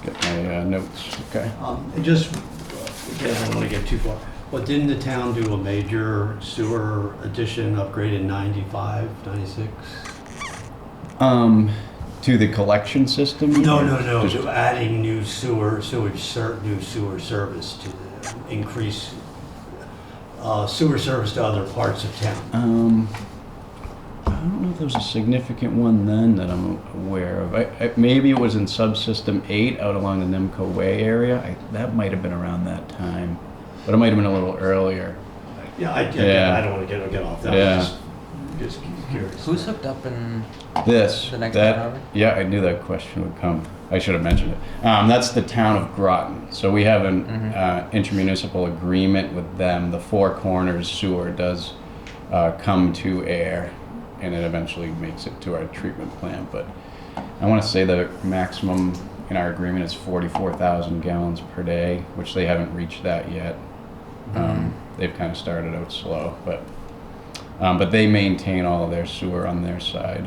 Speaker 4: Get my notes, okay.
Speaker 5: And just, again, I don't want to get too far, but didn't the town do a major sewer addition upgrade in 95, 96?
Speaker 4: To the collection system?
Speaker 5: No,
Speaker 4: Just-
Speaker 5: to adding new new sewer service to increase sewer service to other parts of town.
Speaker 4: I don't know if there was a significant one then that I'm aware of. Maybe it was in subsystem 8 out along the Nimco Way area. That might have been around that time, but it might have been a little earlier.
Speaker 5: Yeah, I don't want to get off that.
Speaker 4: Yeah.
Speaker 5: Just curious.
Speaker 2: Who's hooked up in
Speaker 4: This,
Speaker 2: the next
Speaker 4: that,
Speaker 2: one over?
Speaker 4: yeah, I knew that question would come. I should have mentioned it. That's the town of Groton. So we have an intermunicipal agreement with them. The Four Corners sewer does come to Ayer, and it eventually makes it to our treatment plant. But I want to say the maximum in our agreement is 44,000 gallons per day, which they haven't reached that yet. They've kind of started out slow, but But they maintain all of their sewer on their side.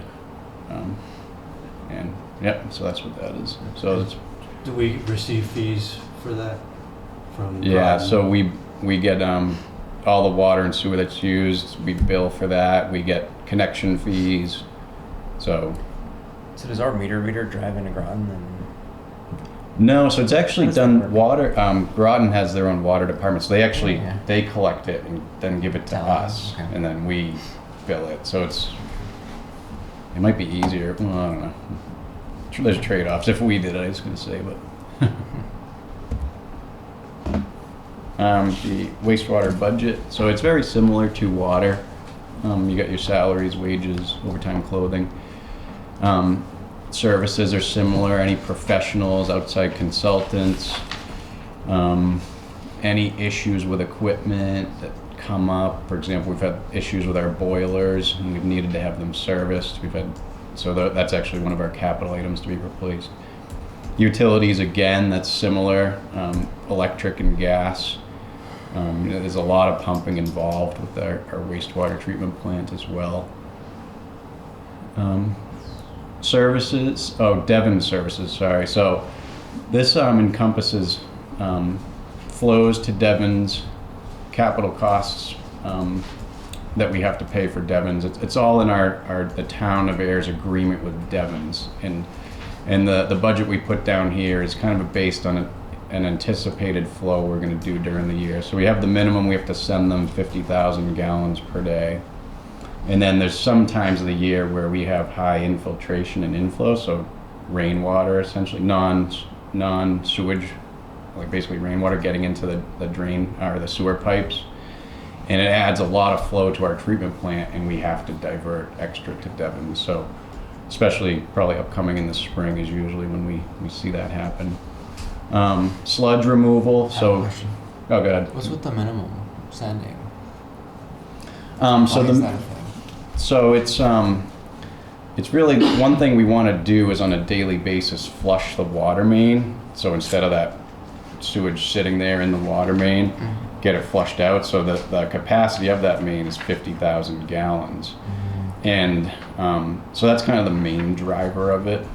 Speaker 4: And yep, so that's what that is. So it's,
Speaker 5: Do we receive fees for that from?
Speaker 4: yeah,
Speaker 5: Groton?
Speaker 4: so we get all the water and sewer that's used, we bill for that, we get connection fees. So
Speaker 2: So does our meter reader drive into Groton and?
Speaker 4: no, so it's actually
Speaker 2: How does that
Speaker 4: done
Speaker 2: work?
Speaker 4: water, Groton has their own water department, so they actually,
Speaker 2: Yeah.
Speaker 4: they collect it and then give it to
Speaker 2: Tell
Speaker 4: us,
Speaker 2: them, okay.
Speaker 4: and then we bill it, so it might be easier, well, I don't know. There's trade-offs, if we did it, I was gonna say, but. The wastewater budget, so it's very similar to water. You got your salaries, wages, overtime, clothing. Services are similar, any professionals, outside consultants, any issues with equipment that come up. For example, we've had issues with our boilers and we've needed to have them serviced. That's actually one of our capital items to be replaced. Utilities, again, that's similar, electric and gas. There's a lot of pumping involved with our wastewater treatment plant as well. Services, Devon services, sorry. So this encompasses flows to Devon's, capital costs that we have to pay for Devon's. It's all in the town of Ayer's agreement with Devon's, and the budget we put down here is kind of based on an anticipated flow we're going to do during the year. So we have the minimum, we have to send them 50,000 gallons per day. And then there's some times of the year where we have high infiltration and inflow, so rainwater, essentially non-sewage, like basically rainwater getting into the drain or the sewer pipes. And it adds a lot of flow to our treatment plant, and we have to divert extra to Devon. So especially probably upcoming in the spring is usually when we see that happen. Sludge removal,
Speaker 2: I have a
Speaker 4: so,
Speaker 2: question.
Speaker 4: oh, go ahead.
Speaker 2: What's with the minimum sending?
Speaker 4: So
Speaker 2: Why is that a
Speaker 4: the,
Speaker 2: thing?
Speaker 4: so it's really, one thing we want to do is on a daily basis flush the water main. So instead of that sewage sitting there in the water main, get it flushed out. So the capacity of that main is 50,000 gallons. And so that's kind of the main driver of it.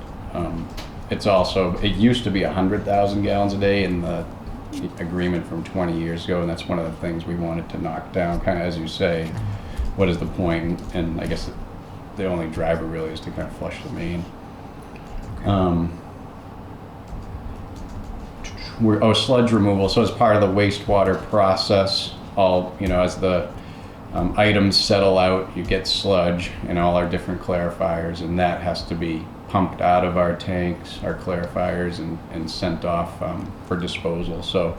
Speaker 4: It's also, it used to be 100,000 gallons a day in the agreement from 20 years ago, and that's one of the things we wanted to knock down, kind of as you say, what is the point? And I guess the only driver really is to kind of flush the main. Sludge removal, so as part of the wastewater process, as the items settle out, you get sludge in all our different clarifiers, and that has to be pumped out of our tanks, our clarifiers, and sent off for disposal. So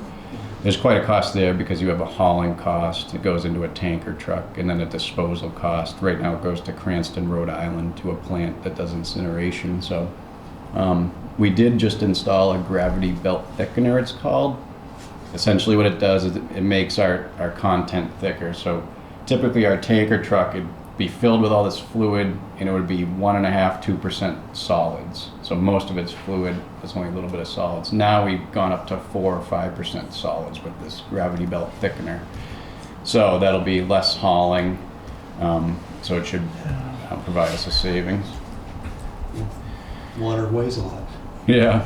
Speaker 4: there's quite a cost there because you have a hauling cost. It goes into a tanker truck, and then a disposal cost. Right now it goes to Cranston, Rhode Island, to a plant that does incineration. So we did just install a gravity belt thickener, it's called. Essentially what it does is it makes our content thicker. So typically our tanker truck, it'd be filled with all this fluid, and it would be 1.5–2% solids. So most of it's fluid, there's only a little bit of solids. Now we've gone up to 4 or 5% solids with this gravity belt thickener. So that'll be less hauling, so it should provide us a savings.
Speaker 5: Water weighs a lot.
Speaker 4: Yeah.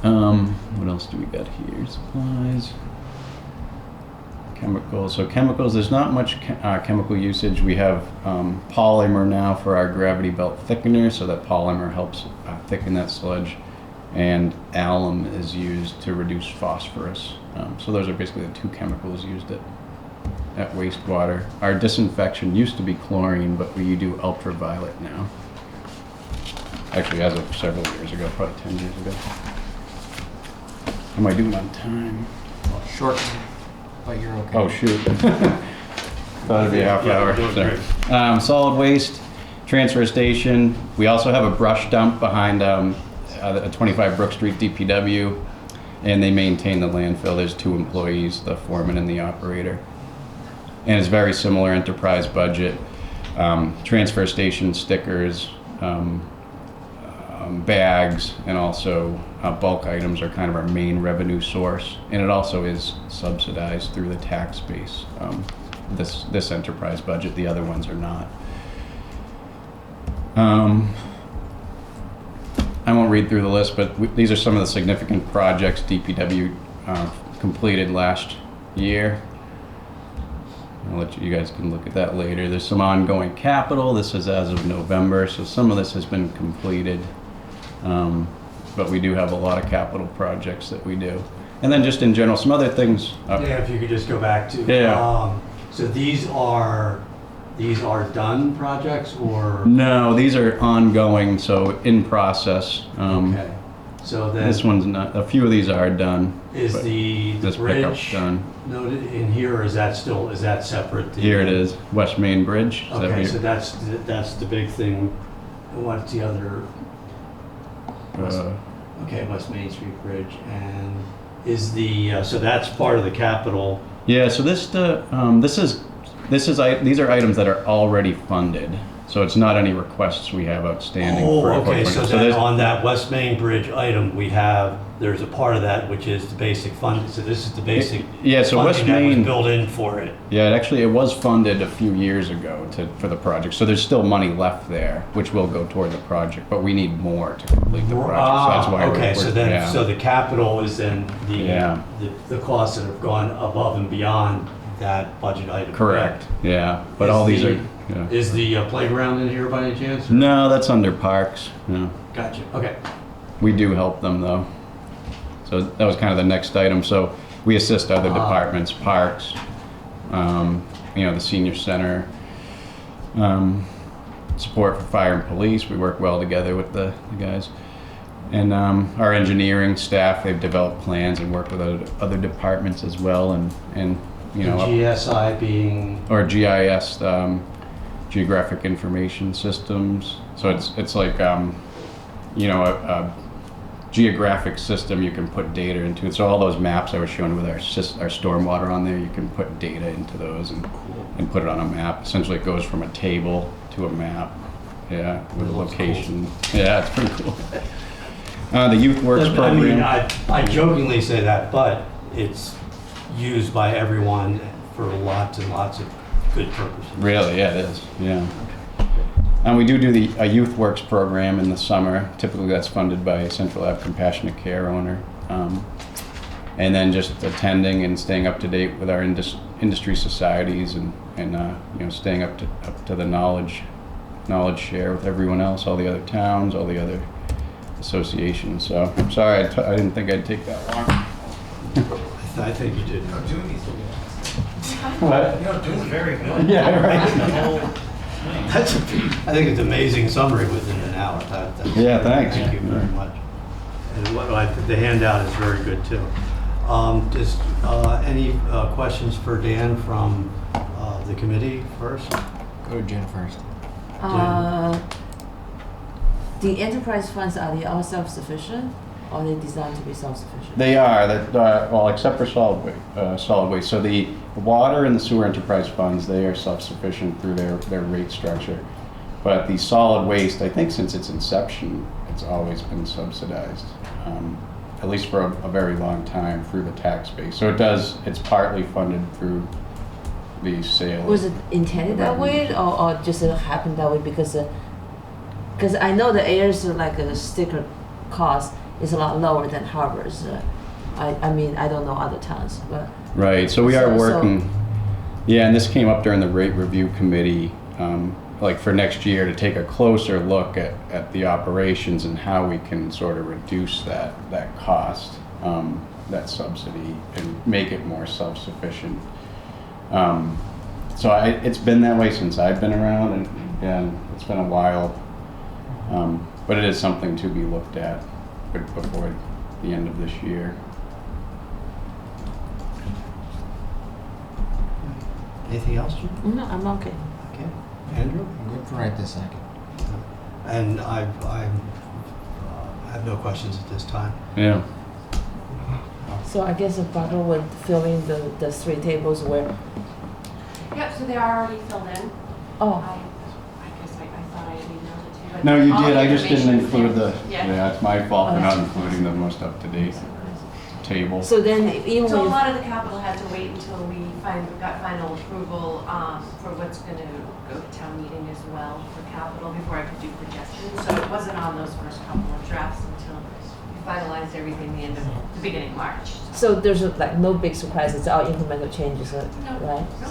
Speaker 4: What else do we got here? Supplies. Chemicals. So chemicals, there's not much chemical usage. We have polymer now for our gravity belt thickener, so that polymer helps thicken that sludge. And alum is used to reduce phosphorus. So those are basically the two chemicals used at wastewater. Our disinfection used to be chlorine, but we do ultraviolet now. Actually, as of several years ago, probably 10 years ago. How am I doing on time?
Speaker 2: Short, but you're okay.
Speaker 4: Oh, shoot. Thought it'd be a half hour.
Speaker 5: doing
Speaker 4: Sorry.
Speaker 5: great.
Speaker 4: Solid waste, transfer station. We also have a brush dump behind a 25 Brook Street DPW, and they maintain the landfill. There's 2 employees, the foreman and the operator. And it's very similar enterprise budget. Transfer station stickers, bags, and also bulk items are kind of our main revenue source, and it also is subsidized through the tax base this enterprise budget. The other ones are not. I won't read through the list, but these are some of the significant projects DPW completed last year. I'll let you guys can look at that later. There's some ongoing capital. This is as of November, so some of this has been completed. But we do have a lot of capital projects that we do. And then just in general, some other things.
Speaker 5: Yeah, if you could just go back to.
Speaker 4: Yeah.
Speaker 5: So these are done projects or?
Speaker 4: No, these are ongoing, so in process.
Speaker 5: Okay. So then.
Speaker 4: This one's not, a few of these are done.
Speaker 5: Is
Speaker 4: but
Speaker 5: the
Speaker 4: this pickup's
Speaker 5: bridge
Speaker 4: done.
Speaker 5: noted in here, or is that separate?
Speaker 4: Here it is, West Main Bridge. Is that
Speaker 5: Okay,
Speaker 4: what
Speaker 5: so that's the big thing. What's the other? Okay, West Main Street Bridge, and is the, so that's part of the capital.
Speaker 4: Yeah, so these are items that are already funded. So it's not any requests we have outstanding.
Speaker 5: Oh, okay, so then
Speaker 4: there's-
Speaker 5: on that West Main Bridge item, there's a part of that which is the basic fund, so this is the basic
Speaker 4: Yeah, so West
Speaker 5: funding that was
Speaker 4: Main,
Speaker 5: built in for it.
Speaker 4: yeah, it was funded a few years ago for the project. So there's still money left there, which will go toward the project, but we need more to complete the project. So that's why
Speaker 5: Okay, so then,
Speaker 4: yeah.
Speaker 5: so the capital is then
Speaker 4: Yeah.
Speaker 5: the costs that have gone above and beyond that budget item.
Speaker 4: Correct, yeah, but
Speaker 5: Is
Speaker 4: all these
Speaker 5: the-
Speaker 4: are, yeah.
Speaker 5: Is the playground in here by any chance?
Speaker 4: No, that's under parks, no.
Speaker 5: Gotcha, okay.
Speaker 4: We do help them though. So that was kind of the next item. So we assist other departments, parks, the senior center, support for fire and police. We work well together with the guys. And our engineering staff, they've developed plans and work with other departments as well. And
Speaker 5: The GSI being,
Speaker 4: or GIS, Geographic Information Systems. So it's like, a geographic system you can put data into. So all those maps I was showing with our stormwater on there, you can put data into those and put it on a map. Essentially it goes from a table to a map. Yeah, with a location. Cool. Yeah, it's pretty cool. The Youth Works program.
Speaker 5: I mean, I jokingly say that, but it's used by everyone for lots and lots of good purposes.
Speaker 4: Really, yeah, it is. Yeah. And we do a Youth Works program in the summer. Typically, that's funded by Central Ave Compassionate Care owner. And then just attending and staying up to date with our industry societies and staying up to the knowledge share with everyone else, all the other towns, all the other associations. So I'm sorry, I didn't think I'd take that long.
Speaker 5: I think you did.
Speaker 4: What?
Speaker 6: doing very good.
Speaker 4: Yeah, right.
Speaker 5: I think it's an amazing summary within an hour.
Speaker 4: Yeah, thanks.
Speaker 5: Thank you very much. And the handout is very good too. Just any questions for Dan from the committee first?
Speaker 2: Go to Jen first.
Speaker 3: The enterprise funds, are they all self-sufficient, or are they designed to be self-sufficient?
Speaker 4: They are, well, except for solid waste. So the water and the sewer enterprise funds, they are self-sufficient through their rate structure. But the solid waste, I think since its inception, it's always been subsidized, at least for a very long time through the tax base. So it's partly funded through the sale.
Speaker 3: Was it intended that way, or just it happened that way because I know the Ayer's like a sticker cost is a lot lower than Harbor's. I mean, I don't know other towns, but.
Speaker 4: Right, so we are working, yeah, and this came up during the rate review committee, like for next year to take a closer look at the operations and how we can sort of reduce that cost, that subsidy, and make it more self-sufficient. So it's been that way since I've been around, and again, it's been a while, but it is something to be looked at before the end of this year.
Speaker 5: Anything else, Jim?
Speaker 3: No, I'm okay.
Speaker 5: Okay. Andrew?
Speaker 2: I'm good for right this second.
Speaker 5: And I have no questions at this time.
Speaker 4: Yeah.
Speaker 3: So I guess if Barbara would fill in the three tables where.
Speaker 7: Yep, so they are already filled in.
Speaker 3: Oh.
Speaker 7: I guess I thought I emailed it to you. but
Speaker 4: No, you
Speaker 7: all
Speaker 4: did,
Speaker 7: the
Speaker 4: I just didn't
Speaker 7: information is
Speaker 4: include
Speaker 7: there.
Speaker 4: yeah, it's my fault for
Speaker 3: Oh,
Speaker 4: not
Speaker 3: that's-
Speaker 4: including the most up to date. table.
Speaker 3: So then even
Speaker 7: So a
Speaker 3: when
Speaker 7: lot of the capital had to wait until we got final approval for what's going to go to town meeting as well for capital before I could do projections. So it wasn't on those first couple of drafts until we finalized everything the beginning of March.
Speaker 3: so there's like no big surprises, it's all incremental changes,
Speaker 7: No.
Speaker 3: right?
Speaker 7: No.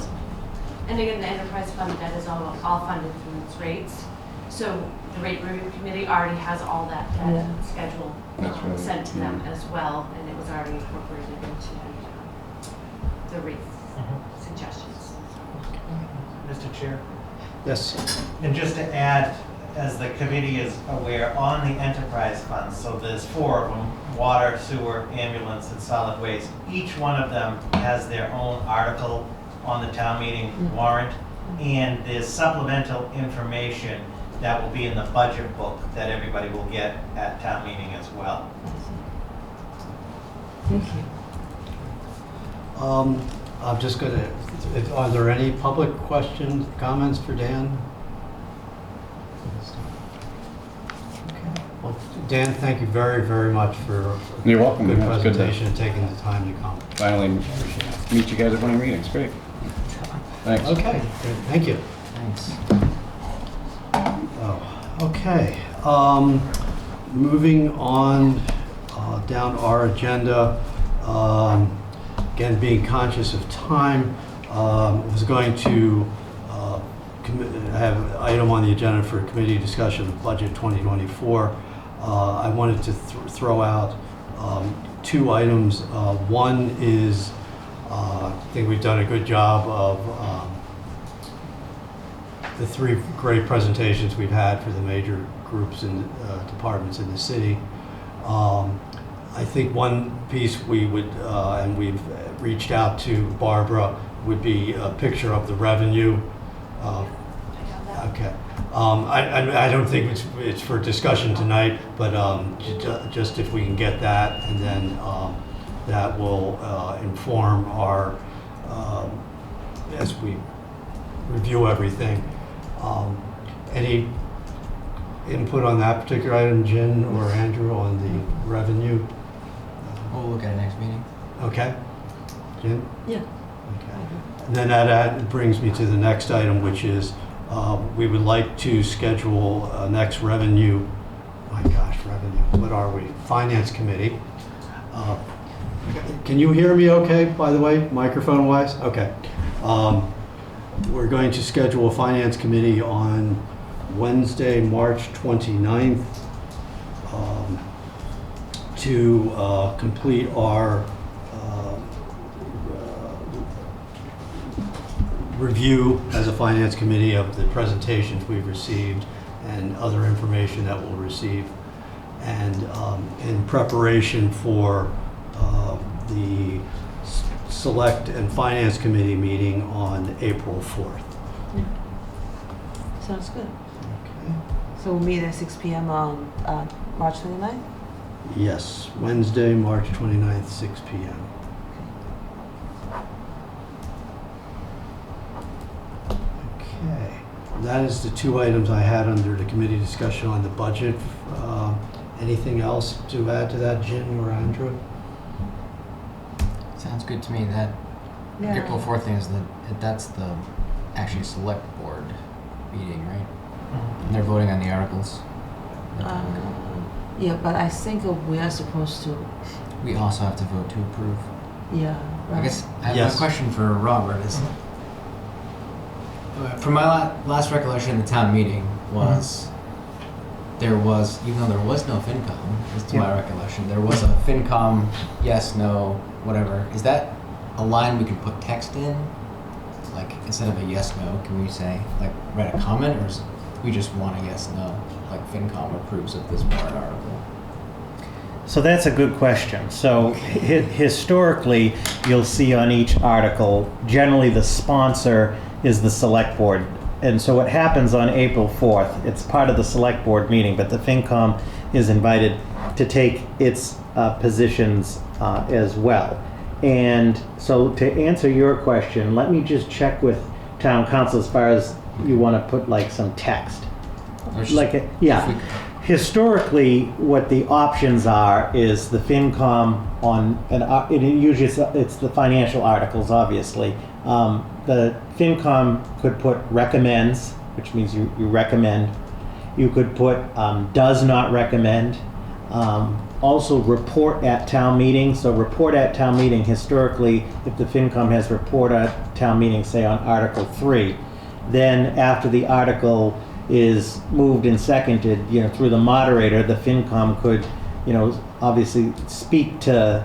Speaker 7: And again, the enterprise fund debt is all funded through its rates. So the rate review committee already has all that debt
Speaker 3: Yeah.
Speaker 7: schedule
Speaker 4: That's right.
Speaker 7: sent to them as well, and it was already incorporated into the rate suggestions.
Speaker 8: Mr. Chair.
Speaker 1: Yes.
Speaker 8: And just to add, as the committee is aware, on the enterprise funds, so there's 4 of them, water, sewer, ambulance, and solid waste. Each one of them has their own article on the town meeting warrant, and there's supplemental information that will be in the budget book that everybody will get at town meeting as well.
Speaker 3: Thank you.
Speaker 1: I'm just gonna, are there any public questions, comments for Dan? Okay. Well, Dan, thank you very, very much for a
Speaker 4: You're welcome.
Speaker 1: good
Speaker 4: Yeah, it's good to-
Speaker 1: presentation and taking the time to come.
Speaker 4: Finally meet you guys at one of your meetings. Great. Thanks.
Speaker 1: Okay, good. Thank you.
Speaker 2: Thanks.
Speaker 1: Oh, okay. Moving on down our agenda, again, being conscious of time, was going to have an item on the agenda for committee discussion of budget 2024. I wanted to throw out 2 items. One is, I think we've done a good job of the 3 great presentations we've had for the major groups and departments in the city. I think one piece we would, and we've reached out to Barbara, would be a picture of the revenue. Okay. I don't think it's for discussion tonight, but just if we can get that, and then that will inform our, as we review everything. Any input on that particular item, Jen or Andrew, on the revenue?
Speaker 2: We'll look at it next meeting.
Speaker 1: Okay. Jen?
Speaker 3: Yeah.
Speaker 1: Okay. And then that brings me to the next item, which is we would like to schedule next revenue, my gosh, revenue, what are we? Finance Committee. Can you hear me okay, by the way, microphone-wise? Okay. We're going to schedule a Finance Committee on Wednesday, March 29th, to complete our review as a Finance Committee of the presentations we've received and other information that we'll receive, and in preparation for the Select and Finance Committee meeting on April 4th.
Speaker 3: Sounds good.
Speaker 1: Okay.
Speaker 3: So we'll meet at 6 p.m. on March 29th?
Speaker 1: Yes, Wednesday, March 29th, 6 p.m. Okay, that is the 2 items I had under the committee discussion on the budget. Anything else to add to that, Jen or Andrew?
Speaker 2: Sounds good to me. That April 4th thing is that's the actually select board meeting, right? And they're voting on the articles.
Speaker 3: Yeah, but I think we are supposed to,
Speaker 2: We also have to vote to approve.
Speaker 3: yeah, right.
Speaker 2: I guess I have
Speaker 1: Yes.
Speaker 2: a question for Robert. Is from my last recollection of the town meeting was there was, even though there was no FinCom, as to my recollection, there was a FinCom yes, no, whatever. Is that a line we can put text in? Like instead of a yes, no, can we say like write a comment, or is we just want a yes, no? Like FinCom approves of this warrant article.
Speaker 9: So that's a good question. So historically, you'll see on each article, generally the sponsor is the select board. And so what happens on April 4th, it's part of the select board meeting, but the FinCom is invited to take its positions as well. And so to answer your question, let me just check with town council as far as you want to put like some text.
Speaker 2: Or just-
Speaker 9: Like,
Speaker 2: if
Speaker 9: yeah.
Speaker 2: we
Speaker 9: Historically, what the options are is the FinCom on, and it usually it's the financial articles, obviously. The FinCom could put recommends, which means you recommend. You could put does not recommend. Also report at town meeting. So report at town meeting, historically, if the FinCom has report at town meeting, say on Article 3, then after the article is moved and seconded, through the moderator, the FinCom could, obviously speak to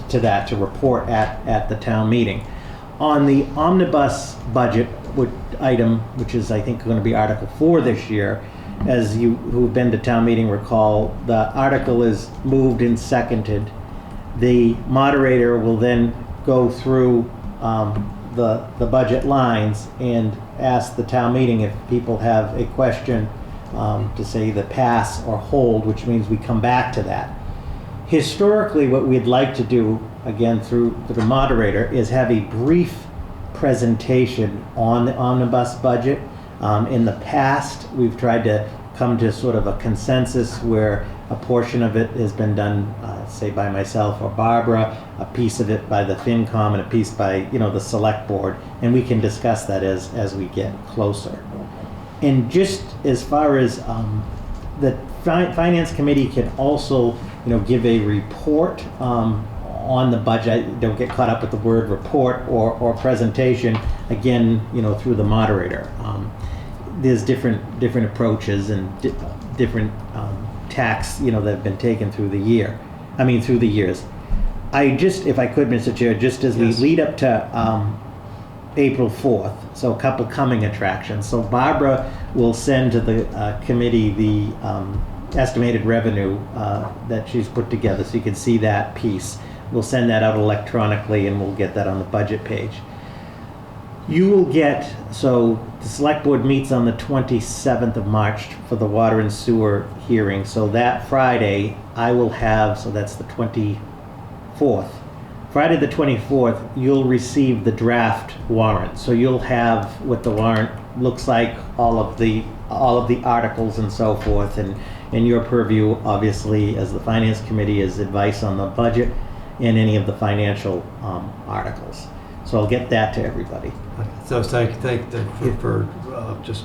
Speaker 9: that, to report at the town meeting. On the omnibus budget item, which is I think going to be Article 4 this year, as you who've been to town meeting recall, the article is moved and seconded. The moderator will then go through the budget lines and ask the town meeting if people have a question to say either pass or hold, which means we come back to that. Historically, what we'd like to do, again through the moderator, is have a brief presentation on the omnibus budget. In the past, we've tried to come to sort of a consensus where a portion of it has been done, say by myself or Barbara, a piece of it by the FinCom, and a piece by the select board, and we can discuss that as we get closer. And just as far as the finance committee can also give a report on the budget. Don't get caught up with the word report or presentation, again through the moderator. There's different approaches and different tacks that have been taken through the years. I just, if I could, Mr. Chair, just as we lead up to April 4th, so a couple coming attractions. So Barbara will send to the committee the estimated revenue that she's put together, so you can see that piece. We'll send that out electronically and we'll get that on the budget page. You will get, so the select board meets on the 27th of March for the water and sewer hearing. So that Friday I will have, so that's the 24th. Friday the 24th, you'll receive the draft warrant. So you'll have what the warrant looks like, all of the articles and so forth, and in your purview, obviously, as the finance committee, is advice on the budget and any of the financial articles. So I'll get that to everybody.
Speaker 5: So thank for just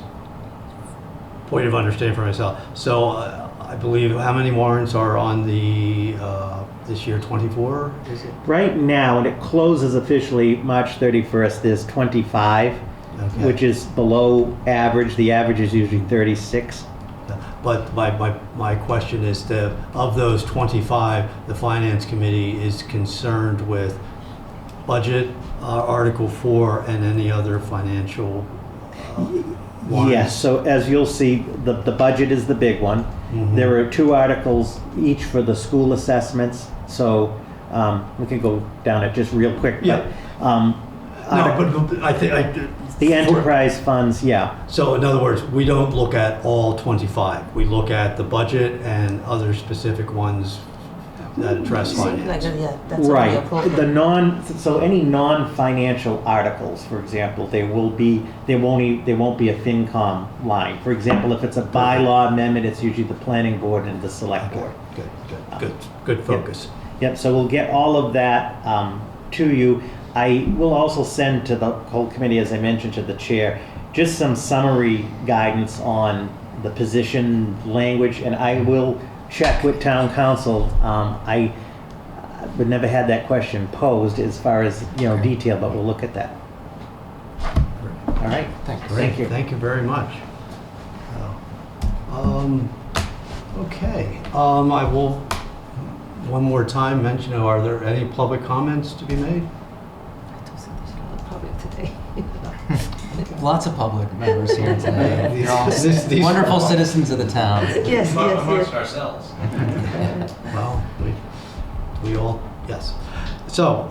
Speaker 5: point of understanding for myself. So I believe, how many warrants are on the this year? 24, is it?
Speaker 9: Right now, and it closes officially March 31st, there's 25, which is below average. The average is usually 36.
Speaker 5: But my question is, of those 25, the Finance Committee is concerned with budget, Article 4, and any other financial warrants?
Speaker 9: Yes, so as you'll see, the budget is the big one. Mm-hmm. There are 2 articles each for the school assessments, so we can go down it just real quick.
Speaker 5: Yeah.
Speaker 9: But
Speaker 5: I think
Speaker 9: the enterprise funds, yeah.
Speaker 5: So in other words, we don't look at all 25. We look at the budget and other specific ones that address finance.
Speaker 3: That's
Speaker 9: right. So any non-financial articles, for example, there won't be a FinCom line. For example, if it's a bylaw amendment, it's usually the planning board and the select board.
Speaker 5: Good focus.
Speaker 9: Yep. So we'll get all of that to you. I will also send to the whole committee, as I mentioned to the chair, just some summary guidance on the position language, and I will check with town council. I would never had that question posed as far as detail, but we'll look at that. All right. Thank you.
Speaker 5: Thank you very much. Okay. I will one more time mention. Are there any public comments to be made?
Speaker 3: Today.
Speaker 2: Lots of public members here today. You're all
Speaker 5: These
Speaker 2: wonderful citizens of the town.
Speaker 3: Yes,
Speaker 6: Amongst ourselves.
Speaker 5: Well, we all, yes. So,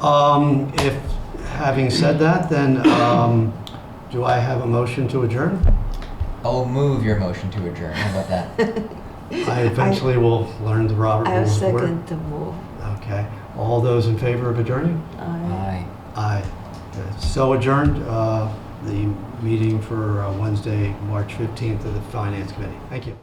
Speaker 5: if, having said that, then do I have a motion to adjourn?
Speaker 2: I'll move your motion to adjourn. How about that?
Speaker 5: I eventually will learn the Robert
Speaker 3: I
Speaker 5: rules of order.
Speaker 3: second the move.
Speaker 5: Okay. All those in favor of adjourning?
Speaker 2: Aye.
Speaker 5: Aye. So adjourned, the meeting for Wednesday, March 15th of the Finance Committee. Thank you.